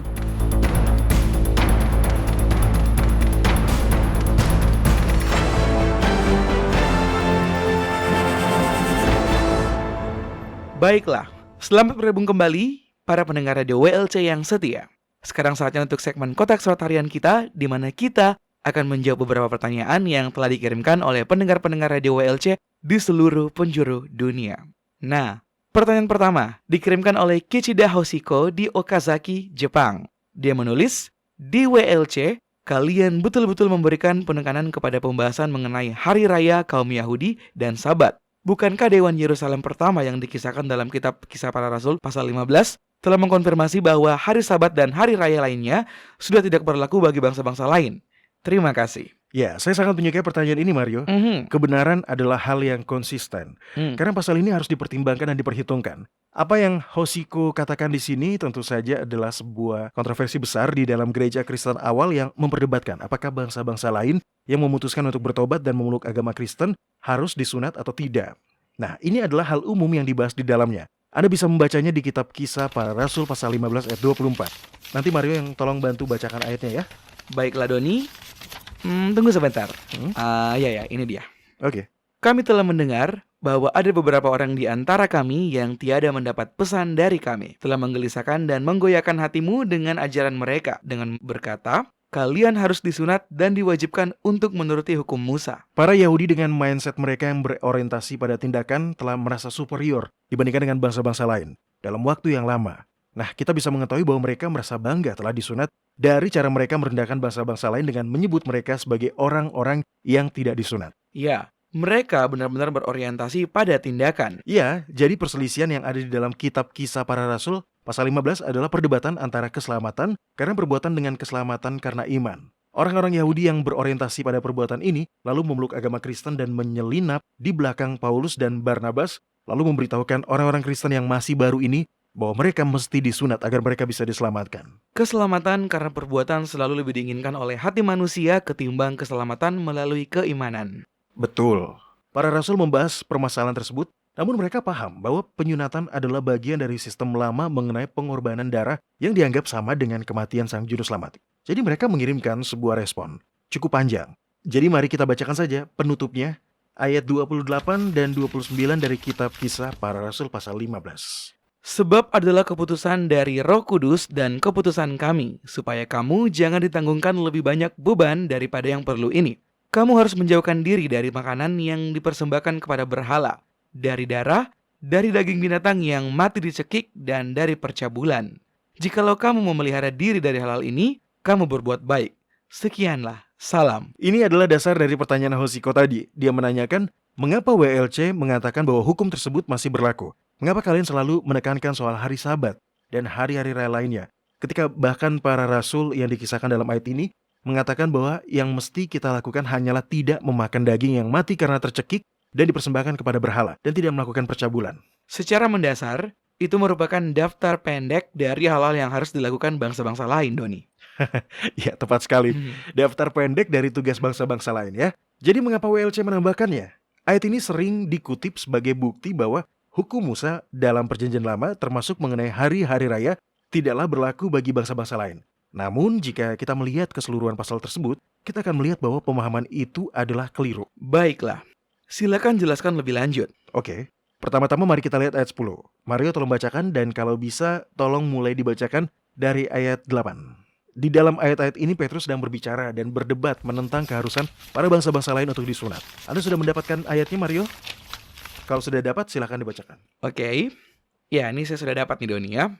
Baiklah, selamat bergabung kembali para pendengar radio WLC yang setia. Sekarang saatnya untuk segmen Kotak Surat Harian kita, di mana kita akan menjawab beberapa pertanyaan yang telah dikirimkan oleh pendengar-pendengar radio WLC di seluruh penjuru dunia. Nah, pertanyaan pertama dikirimkan oleh Kichida Hoshiko di Okazaki, Jepang. Dia menulis, di WLC, kalian betul-betul memberikan penekanan kepada pembahasan mengenai Hari Raya kaum Yahudi dan Sabat. Bukankah Dewan Yerusalem pertama yang dikisahkan dalam kitab Kisah Para Rasul pasal 15 telah mengkonfirmasi bahwa hari Sabat dan hari raya lainnya sudah tidak berlaku bagi bangsa-bangsa lain? Terima kasih. Ya, saya sangat menyukai pertanyaan ini, Mario. Kebenaran adalah hal yang konsisten. Karena pasal ini harus dipertimbangkan dan diperhitungkan. Apa yang Hoshiko katakan di sini tentu saja adalah sebuah kontroversi besar di dalam gereja Kristen awal yang memperdebatkan apakah bangsa-bangsa lain yang memutuskan untuk bertobat dan memeluk agama Kristen harus disunat atau tidak. Nah, ini adalah hal umum yang dibahas di dalamnya. Anda bisa membacanya di kitab Kisah Para Rasul pasal 15 ayat 24. Nanti Mario yang tolong bantu bacakan ayatnya ya. Baiklah Doni. Tunggu sebentar. Ya, ini dia. Oke. Kami telah mendengar bahwa ada beberapa orang di antara kami yang tiada mendapat pesan dari kami, telah menggelisahkan dan menggoyahkan hatimu dengan ajaran mereka, dengan berkata, kalian harus disunat dan diwajibkan untuk menuruti hukum Musa. Para Yahudi dengan mindset mereka yang berorientasi pada tindakan telah merasa superior dibandingkan dengan bangsa-bangsa lain dalam waktu yang lama. Nah, kita bisa mengetahui bahwa mereka merasa bangga telah disunat dari cara mereka merendahkan bangsa-bangsa lain dengan menyebut mereka sebagai orang-orang yang tidak disunat. Ya, mereka benar-benar berorientasi pada tindakan. Ya, jadi perselisihan yang ada di dalam kitab Kisah Para Rasul pasal 15 adalah perdebatan antara keselamatan karena perbuatan dengan keselamatan karena iman. Orang-orang Yahudi yang berorientasi pada perbuatan ini lalu memeluk agama Kristen dan menyelinap di belakang Paulus dan Barnabas, lalu memberitahukan orang-orang Kristen yang masih baru ini bahwa mereka mesti disunat agar mereka bisa diselamatkan. Keselamatan karena perbuatan selalu lebih diinginkan oleh hati manusia ketimbang keselamatan melalui keimanan. Betul. Para rasul membahas permasalahan tersebut, namun mereka paham bahwa penyunatan adalah bagian dari sistem lama mengenai pengorbanan darah yang dianggap sama dengan kematian Sang Juru Selamat. Jadi mereka mengirimkan sebuah respon cukup panjang. Jadi mari kita bacakan saja penutupnya, ayat 28 dan 29 dari kitab Kisah Para Rasul pasal 15. Sebab adalah keputusan dari Roh Kudus dan keputusan kami, supaya kamu jangan ditanggungkan lebih banyak beban daripada yang perlu ini. Kamu harus menjauhkan diri dari makanan yang dipersembahkan kepada berhala, dari darah, dari daging binatang yang mati dicekik, dan dari percabulan. Jikalau kamu memelihara diri dari hal-hal ini, kamu berbuat baik. Sekianlah, salam. Ini adalah dasar dari pertanyaan Hoshiko tadi. Dia menanyakan, mengapa WLC mengatakan bahwa hukum tersebut masih berlaku? Mengapa kalian selalu menekankan soal hari Sabat dan hari-hari raya lainnya? Ketika bahkan para rasul yang dikisahkan dalam ayat ini mengatakan bahwa yang mesti kita lakukan hanyalah tidak memakan daging yang mati karena tercekik dan dipersembahkan kepada berhala dan tidak melakukan percabulan. Secara mendasar, itu merupakan daftar pendek dari hal-hal yang harus dilakukan bangsa-bangsa lain, Doni. Ya, tepat sekali. Daftar pendek dari tugas bangsa-bangsa lain ya. Jadi mengapa WLC menambahkannya? Ayat ini sering dikutip sebagai bukti bahwa hukum Musa dalam Perjanjian Lama termasuk mengenai hari-hari raya tidaklah berlaku bagi bangsa-bangsa lain. Namun jika kita melihat keseluruhan pasal tersebut, kita akan melihat bahwa pemahaman itu adalah keliru. Baiklah, silakan jelaskan lebih lanjut. Oke, pertama-tama mari kita lihat ayat 10. Mario tolong bacakan dan kalau bisa tolong mulai dibacakan dari ayat 8. Di dalam ayat-ayat ini Petrus sedang berbicara dan berdebat menentang keharusan para bangsa-bangsa lain untuk disunat. Anda sudah mendapatkan ayatnya, Mario? Kalau sudah dapat, silakan dibacakan. Oke, ya ini saya sudah dapat nih, Doni ya.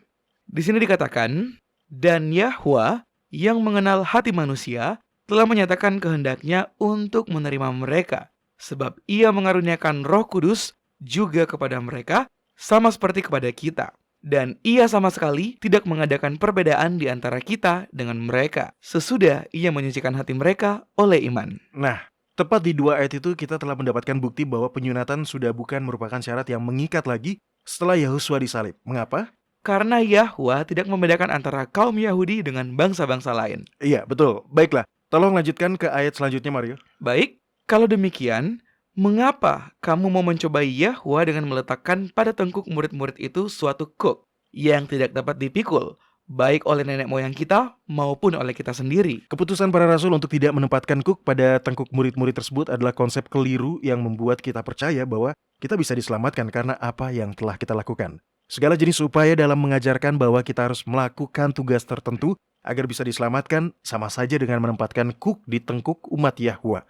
Di sini dikatakan, dan Yahwa yang mengenal hati manusia telah menyatakan kehendaknya untuk menerima mereka, sebab ia mengaruniakan Roh Kudus juga kepada mereka, sama seperti kepada kita. Dan ia sama sekali tidak mengadakan perbedaan di antara kita dengan mereka, sesudah ia menyucikan hati mereka oleh iman. Nah, tepat di 2 ayat itu kita telah mendapatkan bukti bahwa penyunatan sudah bukan merupakan syarat yang mengikat lagi setelah Yahusua disalib. Mengapa? Karena Yahwa tidak membedakan antara kaum Yahudi dengan bangsa-bangsa lain. Iya, betul. Baiklah, tolong lanjutkan ke ayat selanjutnya, Mario. Baik, kalau demikian, mengapa kamu mau mencobai Yahwa dengan meletakkan pada tengkuk murid-murid itu suatu kuk yang tidak dapat dipikul, baik oleh nenek moyang kita maupun oleh kita sendiri? Keputusan para rasul untuk tidak menempatkan kuk pada tengkuk murid-murid tersebut adalah konsep keliru yang membuat kita percaya bahwa kita bisa diselamatkan karena apa yang telah kita lakukan. Segala jenis upaya dalam mengajarkan bahwa kita harus melakukan tugas tertentu agar bisa diselamatkan sama saja dengan menempatkan kuk di tengkuk umat Yahwa.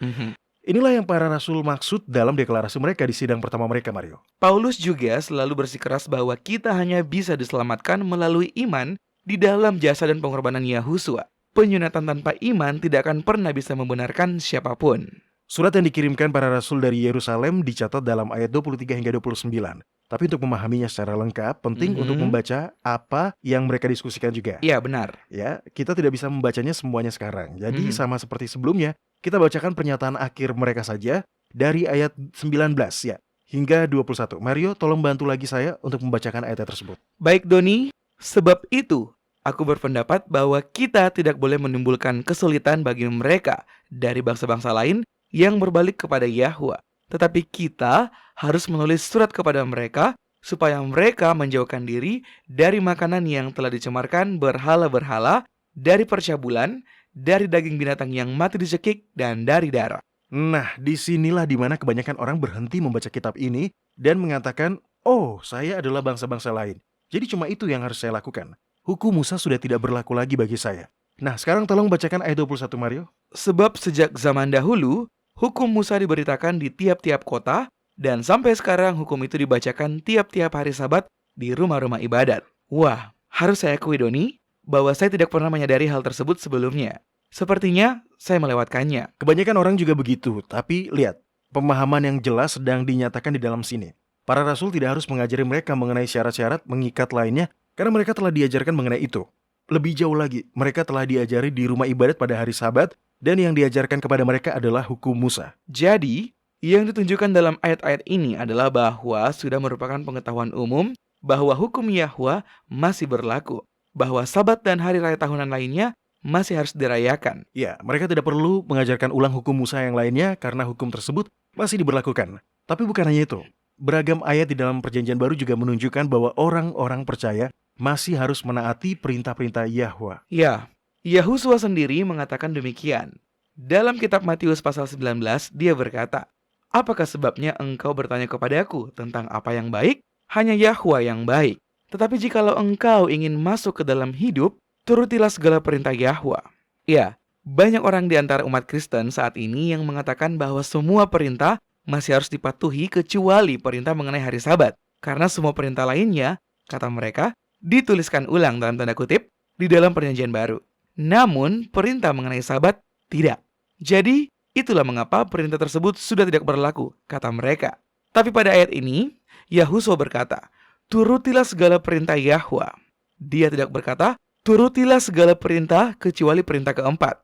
Inilah yang para rasul maksud dalam deklarasi mereka di sidang pertama mereka, Mario. Paulus juga selalu bersikeras bahwa kita hanya bisa diselamatkan melalui iman di dalam jasa dan pengorbanan Yahusua. Penyunatan tanpa iman tidak akan pernah bisa membenarkan siapapun. Surat yang dikirimkan para rasul dari Yerusalem dicatat dalam ayat 23 hingga 29. Tapi untuk memahaminya secara lengkap, penting untuk membaca apa yang mereka diskusikan juga. Iya, benar. Ya, kita tidak bisa membacanya semuanya sekarang. Jadi sama seperti sebelumnya, kita bacakan pernyataan akhir mereka saja dari ayat 19 ya hingga 21. Mario, tolong bantu lagi saya untuk membacakan ayat tersebut. Baik, Doni, sebab itu aku berpendapat bahwa kita tidak boleh menimbulkan kesulitan bagi mereka dari bangsa-bangsa lain yang berbalik kepada Yahwa. Tetapi kita harus menulis surat kepada mereka supaya mereka menjauhkan diri dari makanan yang telah dicemarkan berhala-berhala, dari percabulan, dari daging binatang yang mati dicekik, dan dari darah. Nah, disinilah dimana kebanyakan orang berhenti membaca kitab ini dan mengatakan, oh, saya adalah bangsa-bangsa lain. Jadi cuma itu yang harus saya lakukan. Hukum Musa sudah tidak berlaku lagi bagi saya. Nah, sekarang tolong bacakan ayat 21, Mario. Sebab sejak zaman dahulu, hukum Musa diberitakan di tiap-tiap kota, dan sampai sekarang hukum itu dibacakan tiap-tiap hari Sabat di rumah-rumah ibadat. Wah, harus saya akui, Doni, bahwa saya tidak pernah menyadari hal tersebut sebelumnya. Sepertinya saya melewatkannya. Kebanyakan orang juga begitu, tapi lihat, pemahaman yang jelas sedang dinyatakan di dalam sini. Para rasul tidak harus mengajari mereka mengenai syarat-syarat mengikat lainnya, karena mereka telah diajarkan mengenai itu. Lebih jauh lagi, mereka telah diajari di rumah ibadat pada hari Sabat, dan yang diajarkan kepada mereka adalah hukum Musa. Jadi, yang ditunjukkan dalam ayat-ayat ini adalah bahwa sudah merupakan pengetahuan umum bahwa hukum Yahwa masih berlaku, bahwa Sabat dan hari raya tahunan lainnya masih harus dirayakan. Ya, mereka tidak perlu mengajarkan ulang hukum Musa yang lainnya karena hukum tersebut masih diberlakukan. Tapi bukan hanya itu. Beragam ayat di dalam Perjanjian Baru juga menunjukkan bahwa orang-orang percaya masih harus menaati perintah-perintah Yahwa. Ya, Yahusua sendiri mengatakan demikian. Dalam kitab Matius pasal 19, dia berkata, apakah sebabnya engkau bertanya kepadaku tentang apa yang baik? Hanya Yahwa yang baik. Tetapi jikalau engkau ingin masuk ke dalam hidup, turutilah segala perintah Yahwa. Ya, banyak orang di antara umat Kristen saat ini yang mengatakan bahwa semua perintah masih harus dipatuhi kecuali perintah mengenai hari Sabat. Karena semua perintah lainnya, kata mereka, dituliskan ulang dalam tanda kutip di dalam Perjanjian Baru. Namun, perintah mengenai Sabat tidak. Jadi, itulah mengapa perintah tersebut sudah tidak berlaku, kata mereka. Tapi pada ayat ini, Yahusua berkata, turutilah segala perintah Yahwa. Dia tidak berkata, turutilah segala perintah kecuali perintah keempat.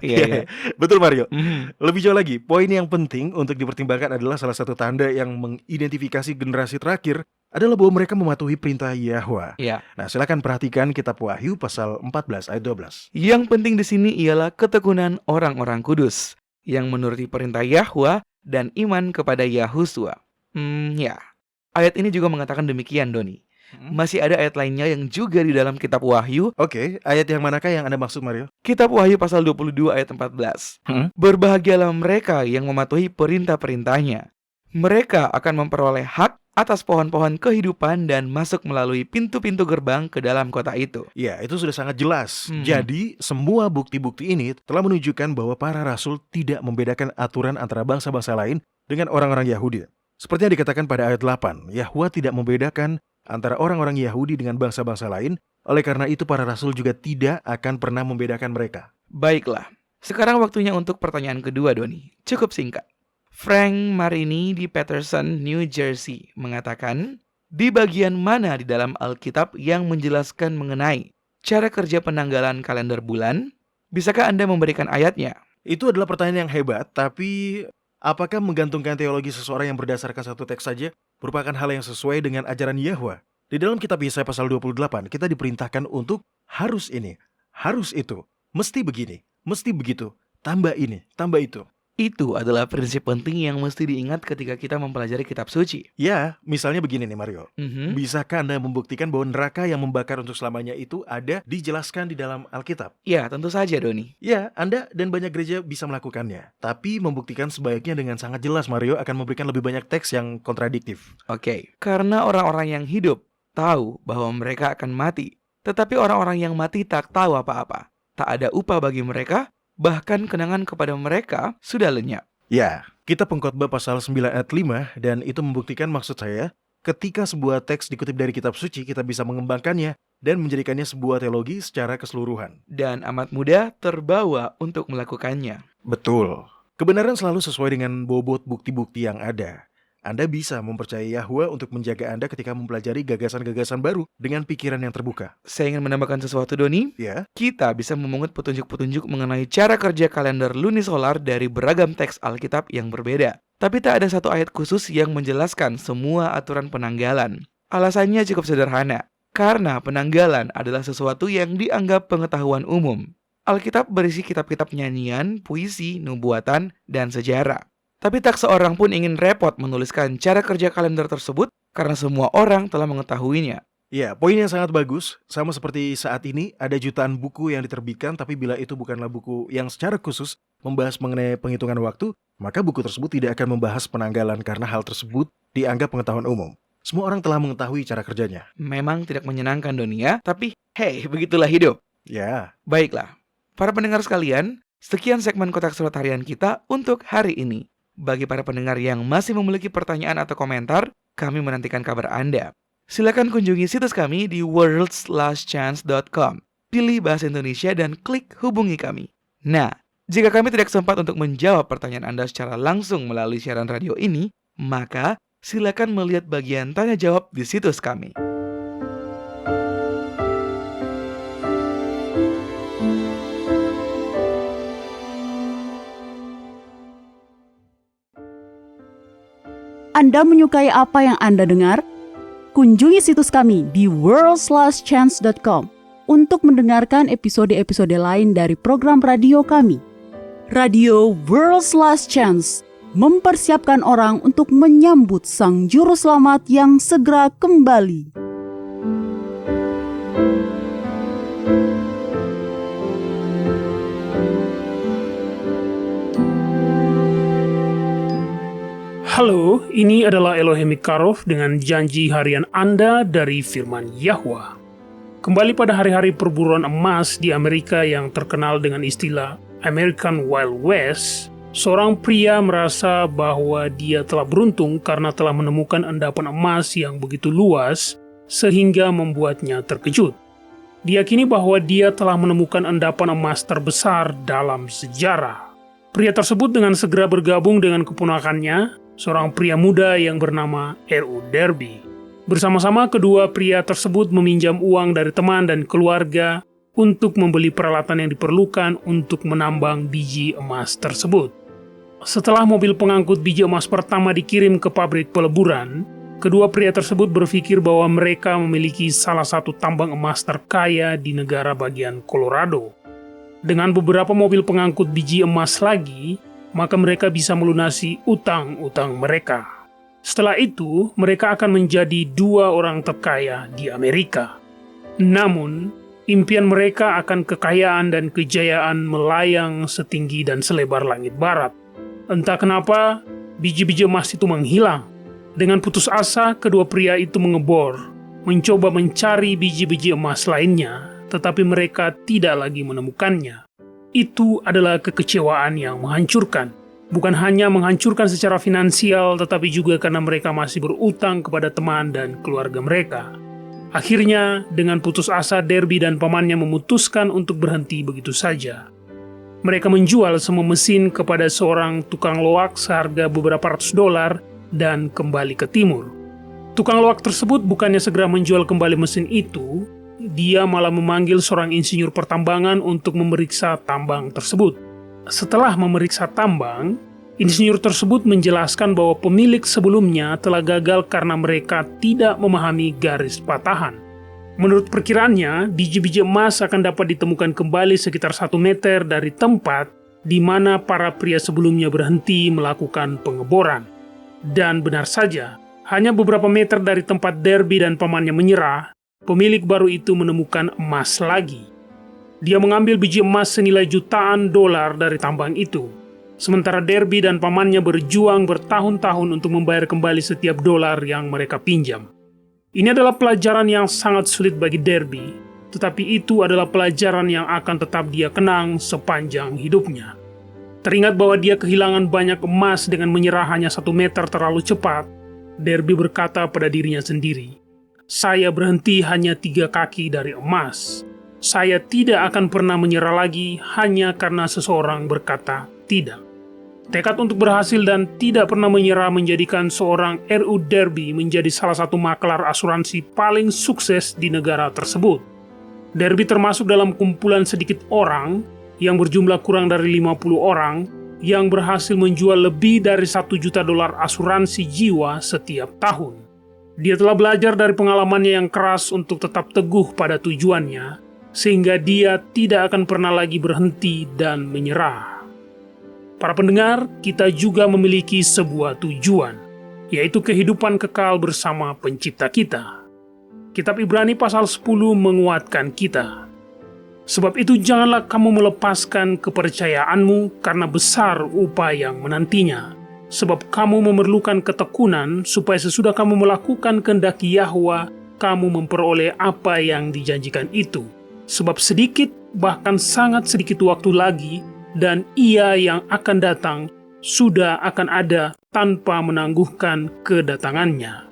Iya. Betul, Mario. Lebih jauh lagi, poin yang penting untuk dipertimbangkan adalah salah satu tanda yang mengidentifikasi generasi terakhir adalah bahwa mereka mematuhi perintah Yahwa. Ya. Nah, silakan perhatikan kitab Wahyu pasal 14 ayat 12. Yang penting di sini ialah ketekunan orang-orang kudus yang menuruti perintah Yahwa dan iman kepada Yahusua. Ya. Ayat ini juga mengatakan demikian, Doni. Masih ada ayat lainnya yang juga di dalam kitab Wahyu. Oke, ayat yang manakah yang Anda maksud, Mario? Kitab Wahyu pasal 22 ayat 14. Berbahagialah mereka yang mematuhi perintah-perintahnya. Mereka akan memperoleh hak atas pohon-pohon kehidupan dan masuk melalui pintu-pintu gerbang ke dalam kota itu. Ya, itu sudah sangat jelas. Jadi, semua bukti-bukti ini telah menunjukkan bahwa para rasul tidak membedakan aturan antara bangsa-bangsa lain dengan orang-orang Yahudi. Seperti yang dikatakan pada ayat 8, Yahwa tidak membedakan antara orang-orang Yahudi dengan bangsa-bangsa lain, oleh karena itu para rasul juga tidak akan pernah membedakan mereka. Baiklah, sekarang waktunya untuk pertanyaan kedua, Doni. Cukup singkat. Frank Marini di Paterson, New Jersey mengatakan, di bagian mana di dalam Alkitab yang menjelaskan mengenai cara kerja penanggalan kalender bulan? Bisakah Anda memberikan ayatnya? Itu adalah pertanyaan yang hebat, tapi apakah menggantungkan teologi seseorang yang berdasarkan satu teks saja merupakan hal yang sesuai dengan ajaran Yahwa? Di dalam kitab Yesaya pasal 28, kita diperintahkan untuk harus ini, harus itu, mesti begini, mesti begitu, tambah ini, tambah itu. Itu adalah prinsip penting yang mesti diingat ketika kita mempelajari kitab suci. Ya, misalnya begini nih Mario. Bisakah Anda membuktikan bahwa neraka yang membakar untuk selamanya itu ada dijelaskan di dalam Alkitab? Ya, tentu saja, Doni. Ya, Anda dan banyak gereja bisa melakukannya. Tapi membuktikan sebaiknya dengan sangat jelas, Mario, akan memberikan lebih banyak teks yang kontradiktif. Oke, karena orang-orang yang hidup tahu bahwa mereka akan mati. Tetapi orang-orang yang mati tak tahu apa-apa. Tak ada upah bagi mereka, bahkan kenangan kepada mereka sudah lenyap. Ya, kita Pengkhotbah pasal 9 ayat 5, dan itu membuktikan maksud saya, ketika sebuah teks dikutip dari kitab suci, kita bisa mengembangkannya dan menjadikannya sebuah teologi secara keseluruhan. Dan amat mudah terbawa untuk melakukannya. Betul. Kebenaran selalu sesuai dengan bobot bukti-bukti yang ada. Anda bisa mempercayai Yahwa untuk menjaga Anda ketika mempelajari gagasan-gagasan baru dengan pikiran yang terbuka. Saya ingin menambahkan sesuatu, Doni. Ya. Kita bisa memungut petunjuk-petunjuk mengenai cara kerja kalender lunisolar dari beragam teks Alkitab yang berbeda. Tapi tak ada satu ayat khusus yang menjelaskan semua aturan penanggalan. Alasannya cukup sederhana. Karena penanggalan adalah sesuatu yang dianggap pengetahuan umum. Alkitab berisi kitab-kitab nyanyian, puisi, nubuatan, dan sejarah. Tapi tak seorang pun ingin repot menuliskan cara kerja kalender tersebut karena semua orang telah mengetahuinya. Ya, poin yang sangat bagus. Sama seperti saat ini, ada jutaan buku yang diterbitkan, tapi bila itu bukanlah buku yang secara khusus membahas mengenai penghitungan waktu, maka buku tersebut tidak akan membahas penanggalan karena hal tersebut dianggap pengetahuan umum. Semua orang telah mengetahui cara kerjanya. Memang tidak menyenangkan, Doni, ya, tapi hey, begitulah hidup. Ya. Baiklah, para pendengar sekalian, sekian segmen Kotak Surat Harian kita untuk hari ini. Bagi para pendengar yang masih memiliki pertanyaan atau komentar, kami menantikan kabar Anda. Silakan kunjungi situs kami di worldslastchance.com. Pilih bahasa Indonesia dan klik hubungi kami. Nah, jika kami tidak sempat untuk menjawab pertanyaan Anda secara langsung melalui siaran radio ini, maka silakan melihat bagian tanya jawab di situs kami. Anda menyukai apa yang Anda dengar? Kunjungi situs kami di worldslastchance.com untuk mendengarkan episode-episode lain dari program radio kami. Radio World's Last Chance mempersiapkan orang untuk menyambut Sang Juru Selamat yang segera kembali. Halo, ini adalah Elohim Mikarov dengan janji harian Anda dari firman Yahwa. Kembali pada hari-hari perburuan emas di Amerika yang terkenal dengan istilah American Wild West, seorang pria merasa bahwa dia telah beruntung karena telah menemukan endapan emas yang begitu luas sehingga membuatnya terkejut. Diyakini bahwa dia telah menemukan endapan emas terbesar dalam sejarah. Pria tersebut dengan segera bergabung dengan keponakannya, seorang pria muda yang bernama R.U. Derby. Bersama-sama kedua pria tersebut meminjam uang dari teman dan keluarga untuk membeli peralatan yang diperlukan untuk menambang biji emas tersebut. Setelah mobil pengangkut biji emas pertama dikirim ke pabrik peleburan, Kedua pria tersebut berpikir bahwa mereka memiliki salah satu tambang emas terkaya di negara bagian Colorado. Dengan beberapa mobil pengangkut biji emas lagi, maka mereka bisa melunasi utang-utang mereka. Setelah itu, mereka akan menjadi dua orang terkaya di Amerika. Namun, impian mereka akan kekayaan dan kejayaan melayang setinggi dan selebar langit barat. Entah kenapa, biji-biji emas itu menghilang. Dengan putus asa, kedua pria itu mengebor, mencoba mencari biji-biji emas lainnya, tetapi mereka tidak lagi menemukannya. Itu adalah kekecewaan yang menghancurkan. Bukan hanya menghancurkan secara finansial, tetapi juga karena mereka masih berutang kepada teman dan keluarga mereka. Akhirnya, dengan putus asa, Derby dan pamannya memutuskan untuk berhenti begitu saja. Mereka menjual semua mesin kepada seorang tukang loak seharga beberapa ratus dolar dan kembali ke timur. Tukang loak tersebut bukannya segera menjual kembali mesin itu, dia malah memanggil seorang insinyur pertambangan untuk memeriksa tambang tersebut. Setelah memeriksa tambang, insinyur tersebut menjelaskan bahwa pemilik sebelumnya telah gagal karena mereka tidak memahami garis patahan. Menurut perkiraannya, biji-biji emas akan dapat ditemukan kembali sekitar 1 meter dari tempat di mana para pria sebelumnya berhenti melakukan pengeboran. Dan benar saja, hanya beberapa meter dari tempat Derby dan pamannya menyerah, pemilik baru itu menemukan emas lagi. Dia mengambil biji emas senilai jutaan dolar dari tambang itu. Sementara Derby dan pamannya berjuang bertahun-tahun untuk membayar kembali setiap dolar yang mereka pinjam. Ini adalah pelajaran yang sangat sulit bagi Derby, tetapi itu adalah pelajaran yang akan tetap dia kenang sepanjang hidupnya. Teringat bahwa dia kehilangan banyak emas dengan menyerah hanya 1 meter terlalu cepat, Derby berkata pada dirinya sendiri, "Saya berhenti hanya 3 kaki dari emas. Saya tidak akan pernah menyerah lagi hanya karena seseorang berkata tidak." Tekad untuk berhasil dan tidak pernah menyerah menjadikan seorang R.U. Derby menjadi salah satu maklar asuransi paling sukses di negara tersebut. Derby termasuk dalam kumpulan sedikit orang yang berjumlah kurang dari 50 orang yang berhasil menjual lebih dari $1 juta asuransi jiwa setiap tahun. Dia telah belajar dari pengalamannya yang keras untuk tetap teguh pada tujuannya, sehingga dia tidak akan pernah lagi berhenti dan menyerah. Para pendengar, kita juga memiliki sebuah tujuan, yaitu kehidupan kekal bersama Pencipta kita. Kitab Ibrani pasal 10 menguatkan kita. Sebab itu janganlah kamu melepaskan kepercayaanmu karena besar upah yang menantinya. Sebab kamu memerlukan ketekunan supaya sesudah kamu melakukan kehendak Yahwa, kamu memperoleh apa yang dijanjikan itu. Sebab sedikit, bahkan sangat sedikit waktu lagi, dan Ia yang akan datang sudah akan ada tanpa menangguhkan kedatangannya.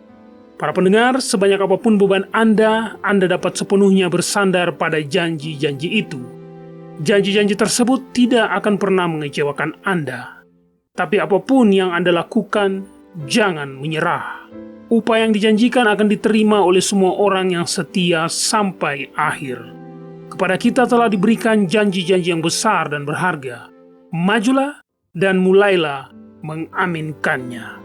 Para pendengar, sebanyak apapun beban Anda dapat sepenuhnya bersandar pada janji-janji itu. Janji-janji tersebut tidak akan pernah mengecewakan Anda. Tapi apapun yang Anda lakukan, jangan menyerah. Upah yang dijanjikan akan diterima oleh semua orang yang setia sampai akhir. Kepada kita telah diberikan janji-janji yang besar dan berharga. Majulah dan mulailah mengaminkannya.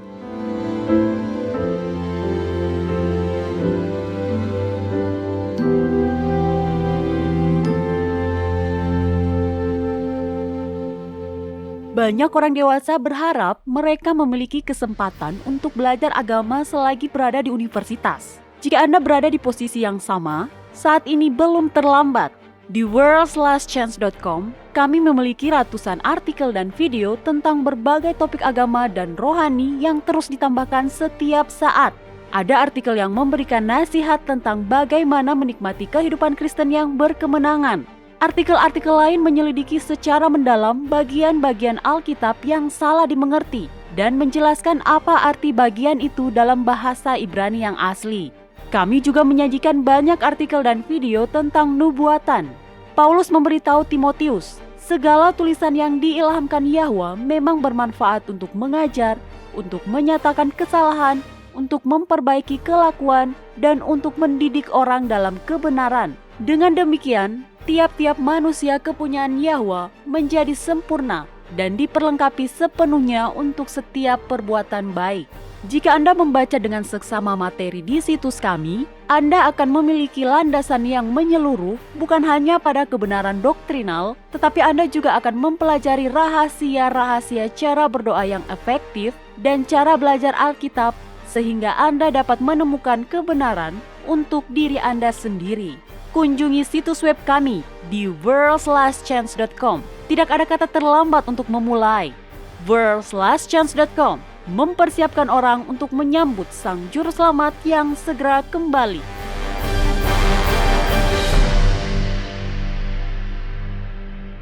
Banyak orang dewasa berharap mereka memiliki kesempatan untuk belajar agama selagi berada di universitas. Jika Anda berada di posisi yang sama, saat ini belum terlambat. Di worldslastchance.com, kami memiliki ratusan artikel dan video tentang berbagai topik agama dan rohani yang terus ditambahkan setiap saat. Ada artikel yang memberikan nasihat tentang bagaimana menikmati kehidupan Kristen yang berkemenangan. Artikel-artikel lain menyelidiki secara mendalam bagian-bagian Alkitab yang salah dimengerti dan menjelaskan apa arti bagian itu dalam bahasa Ibrani yang asli. Kami juga menyajikan banyak artikel dan video tentang nubuatan. Paulus memberitahu Timotius, segala tulisan yang diilhamkan Yahwa memang bermanfaat untuk mengajar, untuk menyatakan kesalahan, untuk memperbaiki kelakuan, dan untuk mendidik orang dalam kebenaran. Dengan demikian, tiap-tiap manusia kepunyaan Yahwa menjadi sempurna, dan diperlengkapi sepenuhnya untuk setiap perbuatan baik. Jika Anda membaca dengan seksama materi di situs kami, Anda akan memiliki landasan yang menyeluruh bukan hanya pada kebenaran doktrinal, tetapi Anda juga akan mempelajari rahasia-rahasia cara berdoa yang efektif dan cara belajar Alkitab sehingga Anda dapat menemukan kebenaran untuk diri Anda sendiri. Kunjungi situs web kami di worldslastchance.com. Tidak ada kata terlambat untuk memulai. worldslastchance.com mempersiapkan orang untuk menyambut Sang Juru Selamat yang segera kembali.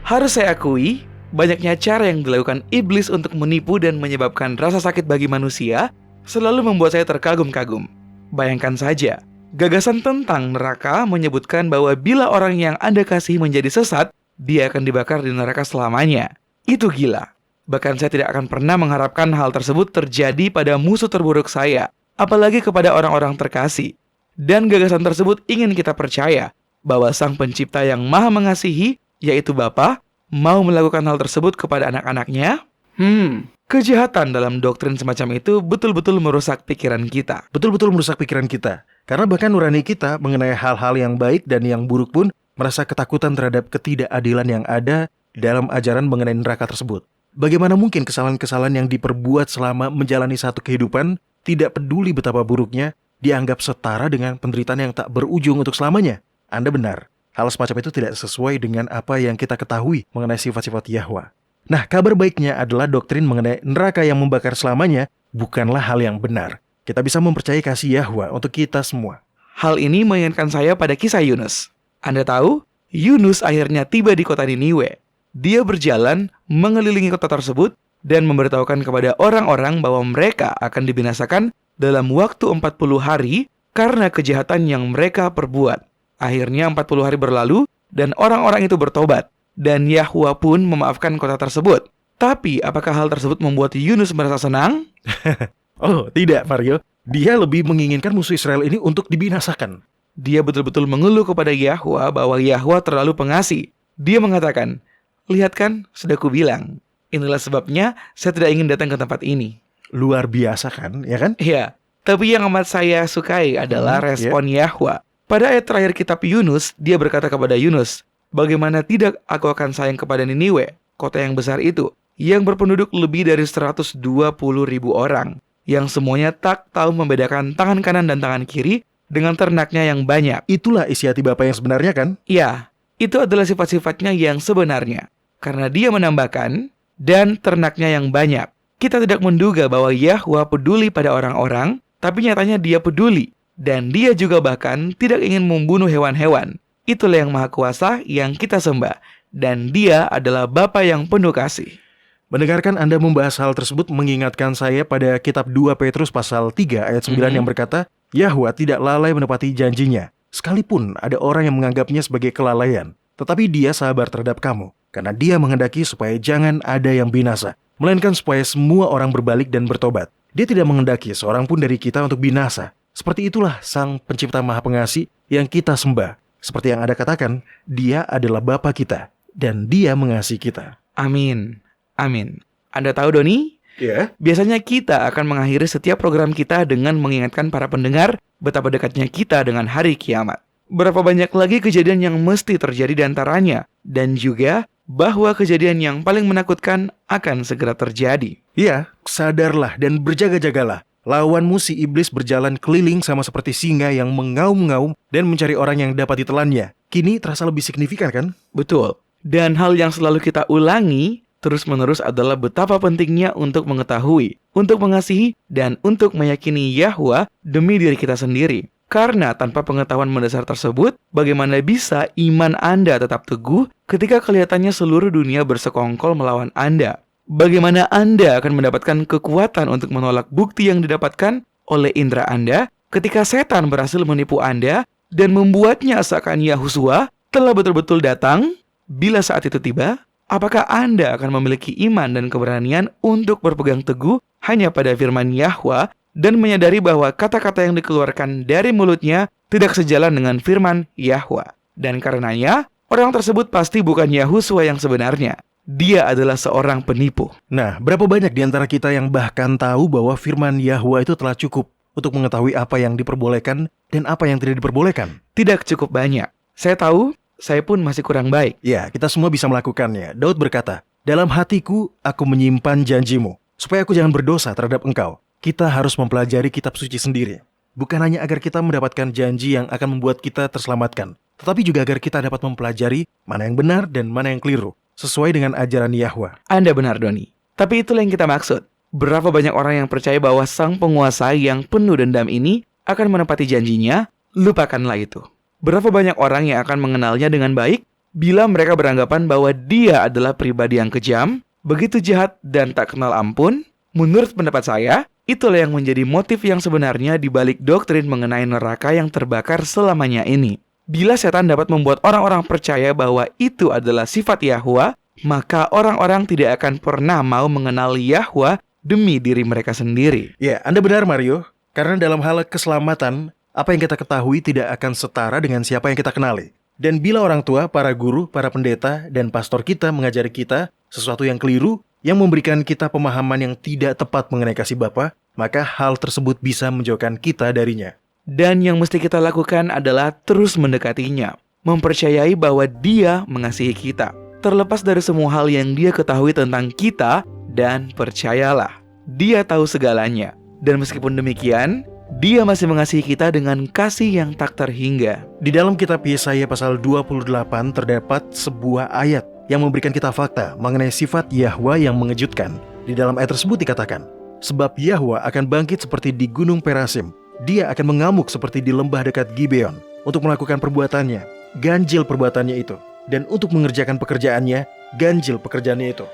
Harus saya akui, banyaknya cara yang dilakukan iblis untuk menipu dan menyebabkan rasa sakit bagi manusia selalu membuat saya terkagum-kagum. Bayangkan saja, gagasan tentang neraka menyebutkan bahwa bila orang yang Anda kasihi menjadi sesat, dia akan dibakar di neraka selamanya. Itu gila. Bahkan saya tidak akan pernah mengharapkan hal tersebut terjadi pada musuh terburuk saya, apalagi kepada orang-orang terkasih. Dan gagasan tersebut ingin kita percaya bahwa Sang Pencipta yang Maha Mengasihi, yaitu Bapa, mau melakukan hal tersebut kepada anak-anaknya. Kejahatan dalam doktrin semacam itu betul-betul merusak pikiran kita. Betul-betul merusak pikiran kita. Karena bahkan nurani kita mengenai hal-hal yang baik dan yang buruk pun merasa ketakutan terhadap ketidakadilan yang ada dalam ajaran mengenai neraka tersebut. Bagaimana mungkin kesalahan-kesalahan yang diperbuat selama menjalani satu kehidupan, tidak peduli betapa buruknya, dianggap setara dengan penderitaan yang tak berujung untuk selamanya? Anda benar. Hal semacam itu tidak sesuai dengan apa yang kita ketahui mengenai sifat-sifat Yahwa. Nah, kabar baiknya adalah doktrin mengenai neraka yang membakar selamanya bukanlah hal yang benar. Kita bisa mempercayai kasih Yahwa untuk kita semua. Hal ini mengingatkan saya pada kisah Yunus. Anda tahu, Yunus akhirnya tiba di kota Niniwe. Dia berjalan mengelilingi kota tersebut dan memberitahukan kepada orang-orang bahwa mereka akan dibinasakan dalam waktu 40 hari karena kejahatan yang mereka perbuat. Akhirnya 40 hari berlalu dan orang-orang itu bertobat. Dan Yahwa pun memaafkan kota tersebut. Tapi apakah hal tersebut membuat Yunus merasa senang? Oh, tidak, Mario. Dia lebih menginginkan musuh Israel ini untuk dibinasakan. Dia betul-betul mengeluh kepada Yahwa bahwa Yahwa terlalu pengasih. Dia mengatakan, "Lihat kan, sudah kubilang. Inilah sebabnya saya tidak ingin datang ke tempat ini." Luar biasa kan, ya kan? Iya, tapi yang amat saya sukai adalah respon Yahwa. Pada ayat terakhir kitab Yunus, dia berkata kepada Yunus, "Bagaimana tidak aku akan sayang kepada Niniwe, kota yang besar itu, yang berpenduduk lebih dari 120.000 orang, yang semuanya tak tahu membedakan tangan kanan dan tangan kiri dengan ternaknya yang banyak." Itulah isi hati Bapa yang sebenarnya kan? Iya, itu adalah sifat-sifatnya yang sebenarnya. Karena dia menambahkan, dan ternaknya yang banyak. Kita tidak menduga bahwa Yahwa peduli pada orang-orang, tapi nyatanya dia peduli. Dan dia juga bahkan tidak ingin membunuh hewan-hewan. Itulah yang Maha Kuasa yang kita sembah. Dan dia adalah Bapa yang penuh kasih. Mendengarkan Anda membahas hal tersebut mengingatkan saya pada kitab 2 Petrus pasal 3 ayat 9 yang berkata, Yahwa tidak lalai menepati janjinya, sekalipun ada orang yang menganggapnya sebagai kelalaian. Tetapi dia sabar terhadap kamu, karena dia menghendaki supaya jangan ada yang binasa, melainkan supaya semua orang berbalik dan bertobat. Dia tidak menghendaki seorang pun dari kita untuk binasa. Seperti itulah Sang Pencipta Maha Pengasih yang kita sembah. Seperti yang Anda katakan, dia adalah Bapa kita, dan dia mengasihi kita. Amin. Amin. Anda tahu, Doni? Ya. Biasanya kita akan mengakhiri setiap program kita dengan mengingatkan para pendengar betapa dekatnya kita dengan hari kiamat. Berapa banyak lagi kejadian yang mesti terjadi di antaranya, dan juga bahwa kejadian yang paling menakutkan akan segera terjadi. Ya, sadarlah dan berjaga-jagalah. Lawanmu si iblis berjalan keliling sama seperti singa yang mengaum-ngaum dan mencari orang yang dapat ditelannya. Kini terasa lebih signifikan kan? Betul. Dan hal yang selalu kita ulangi terus-menerus adalah betapa pentingnya untuk mengetahui, untuk mengasihi, dan untuk meyakini Yahwa demi diri kita sendiri. Karena tanpa pengetahuan mendasar tersebut, bagaimana bisa iman Anda tetap teguh ketika kelihatannya seluruh dunia bersekongkol melawan Anda? Bagaimana Anda akan mendapatkan kekuatan untuk menolak bukti yang didapatkan oleh indera Anda ketika setan berhasil menipu Anda dan membuatnya seakan Yahusua telah betul-betul datang? Bila saat itu tiba, apakah Anda akan memiliki iman dan keberanian untuk berpegang teguh hanya pada firman Yahwa dan menyadari bahwa kata-kata yang dikeluarkan dari mulutnya tidak sejalan dengan firman Yahwa? Dan karenanya, orang tersebut pasti bukan Yahusua yang sebenarnya. dia adalah seorang penipu. Nah, berapa banyak di antara kita yang bahkan tahu bahwa firman Yahwa itu telah cukup untuk mengetahui apa yang diperbolehkan dan apa yang tidak diperbolehkan? Tidak cukup banyak. Saya tahu, saya pun masih kurang baik. Ya, kita semua bisa melakukannya. Daud berkata, "Dalam hatiku aku menyimpan janjimu, supaya aku jangan berdosa terhadap engkau." Kita harus mempelajari kitab suci sendiri. Bukan hanya agar kita mendapatkan janji yang akan membuat kita terselamatkan, tetapi juga agar kita dapat mempelajari mana yang benar dan mana yang keliru, sesuai dengan ajaran Yahwa. Anda benar, Doni. Tapi itulah yang kita maksud. Berapa banyak orang yang percaya bahwa sang penguasa yang penuh dendam ini akan menepati janjinya? Lupakanlah itu. Berapa banyak orang yang akan mengenalnya dengan baik bila mereka beranggapan bahwa dia adalah pribadi yang kejam, begitu jahat dan tak kenal ampun? Menurut pendapat saya, itulah yang menjadi motif yang sebenarnya di balik doktrin mengenai neraka yang terbakar selamanya ini. Bila setan dapat membuat orang-orang percaya bahwa itu adalah sifat Yahwa, maka orang-orang tidak akan pernah mau mengenal Yahwa demi diri mereka sendiri. Ya, Anda benar, Mario. Karena dalam hal keselamatan, apa yang kita ketahui tidak akan setara dengan siapa yang kita kenali. Dan bila orang tua, para guru, para pendeta, dan pastor kita mengajari kita sesuatu yang keliru, yang memberikan kita pemahaman yang tidak tepat mengenai kasih Bapa, maka hal tersebut bisa menjauhkan kita darinya. Dan yang mesti kita lakukan adalah terus mendekatinya, mempercayai bahwa dia mengasihi kita, terlepas dari semua hal yang dia ketahui tentang kita, dan percayalah, dia tahu segalanya. Dan meskipun demikian, dia masih mengasihi kita dengan kasih yang tak terhingga. Di dalam kitab Yesaya pasal 28 terdapat sebuah ayat yang memberikan kita fakta mengenai sifat Yahwa yang mengejutkan. Di dalam ayat tersebut dikatakan, "Sebab Yahwa akan bangkit seperti di gunung Perasim. Dia akan mengamuk seperti di lembah dekat Gibeon untuk melakukan perbuatannya, ganjil perbuatannya itu. Dan untuk mengerjakan pekerjaannya, ganjil pekerjaannya itu."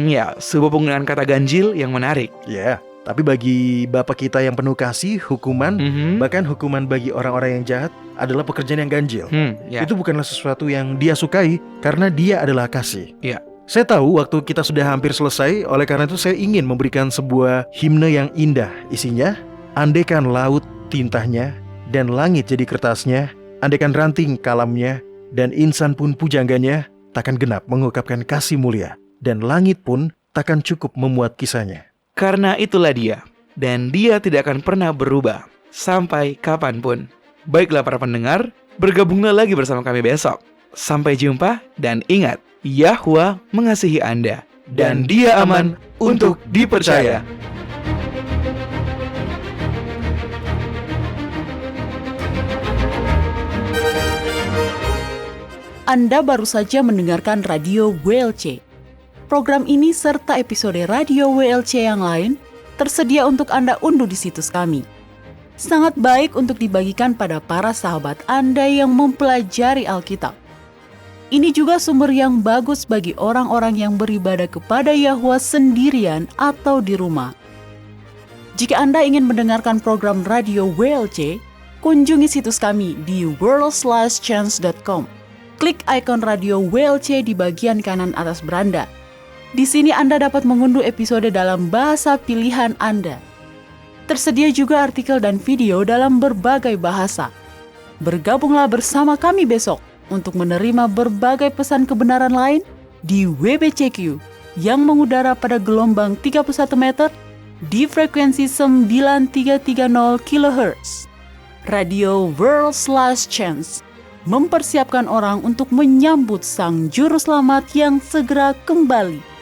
Ya, sebuah penggunaan kata ganjil yang menarik. Ya, tapi bagi Bapa kita yang penuh kasih, hukuman, bahkan hukuman bagi orang-orang yang jahat adalah pekerjaan yang ganjil. Itu bukanlah sesuatu yang dia sukai karena dia adalah kasih. Ya. Saya tahu waktu kita sudah hampir selesai, oleh karena itu saya ingin memberikan sebuah himne yang indah. Isinya, andaikan laut tintanya dan langit jadi kertasnya, andaikan ranting kalamnya dan insan pun pujangganya, takkan genap mengungkapkan kasih mulia, dan langit pun takkan cukup memuat kisahnya. Karena itulah dia, dan dia tidak akan pernah berubah sampai kapanpun. Baiklah para pendengar, bergabunglah lagi bersama kami besok. Sampai jumpa, dan ingat, Yahwa mengasihi Anda, dan dia aman untuk dipercaya. Anda baru saja mendengarkan Radio WLC. Program ini serta episode Radio WLC yang lain tersedia untuk Anda unduh di situs kami. Sangat baik untuk dibagikan pada para sahabat Anda yang mempelajari Alkitab. Ini juga sumber yang bagus bagi orang-orang yang beribadah kepada Yahwa sendirian atau di rumah. Jika Anda ingin mendengarkan program Radio WLC, kunjungi situs kami di worldslastchance.com. Klik ikon Radio WLC di bagian kanan atas beranda. Di sini Anda dapat mengunduh episode dalam bahasa pilihan Anda. Tersedia juga artikel dan video dalam berbagai bahasa. Bergabunglah bersama kami besok untuk menerima berbagai pesan kebenaran lain di WBCQ yang mengudara pada gelombang 31 meter di frekuensi 9330 kHz. Radio World's Last Chance mempersiapkan orang untuk menyambut Sang Juru Selamat yang segera kembali.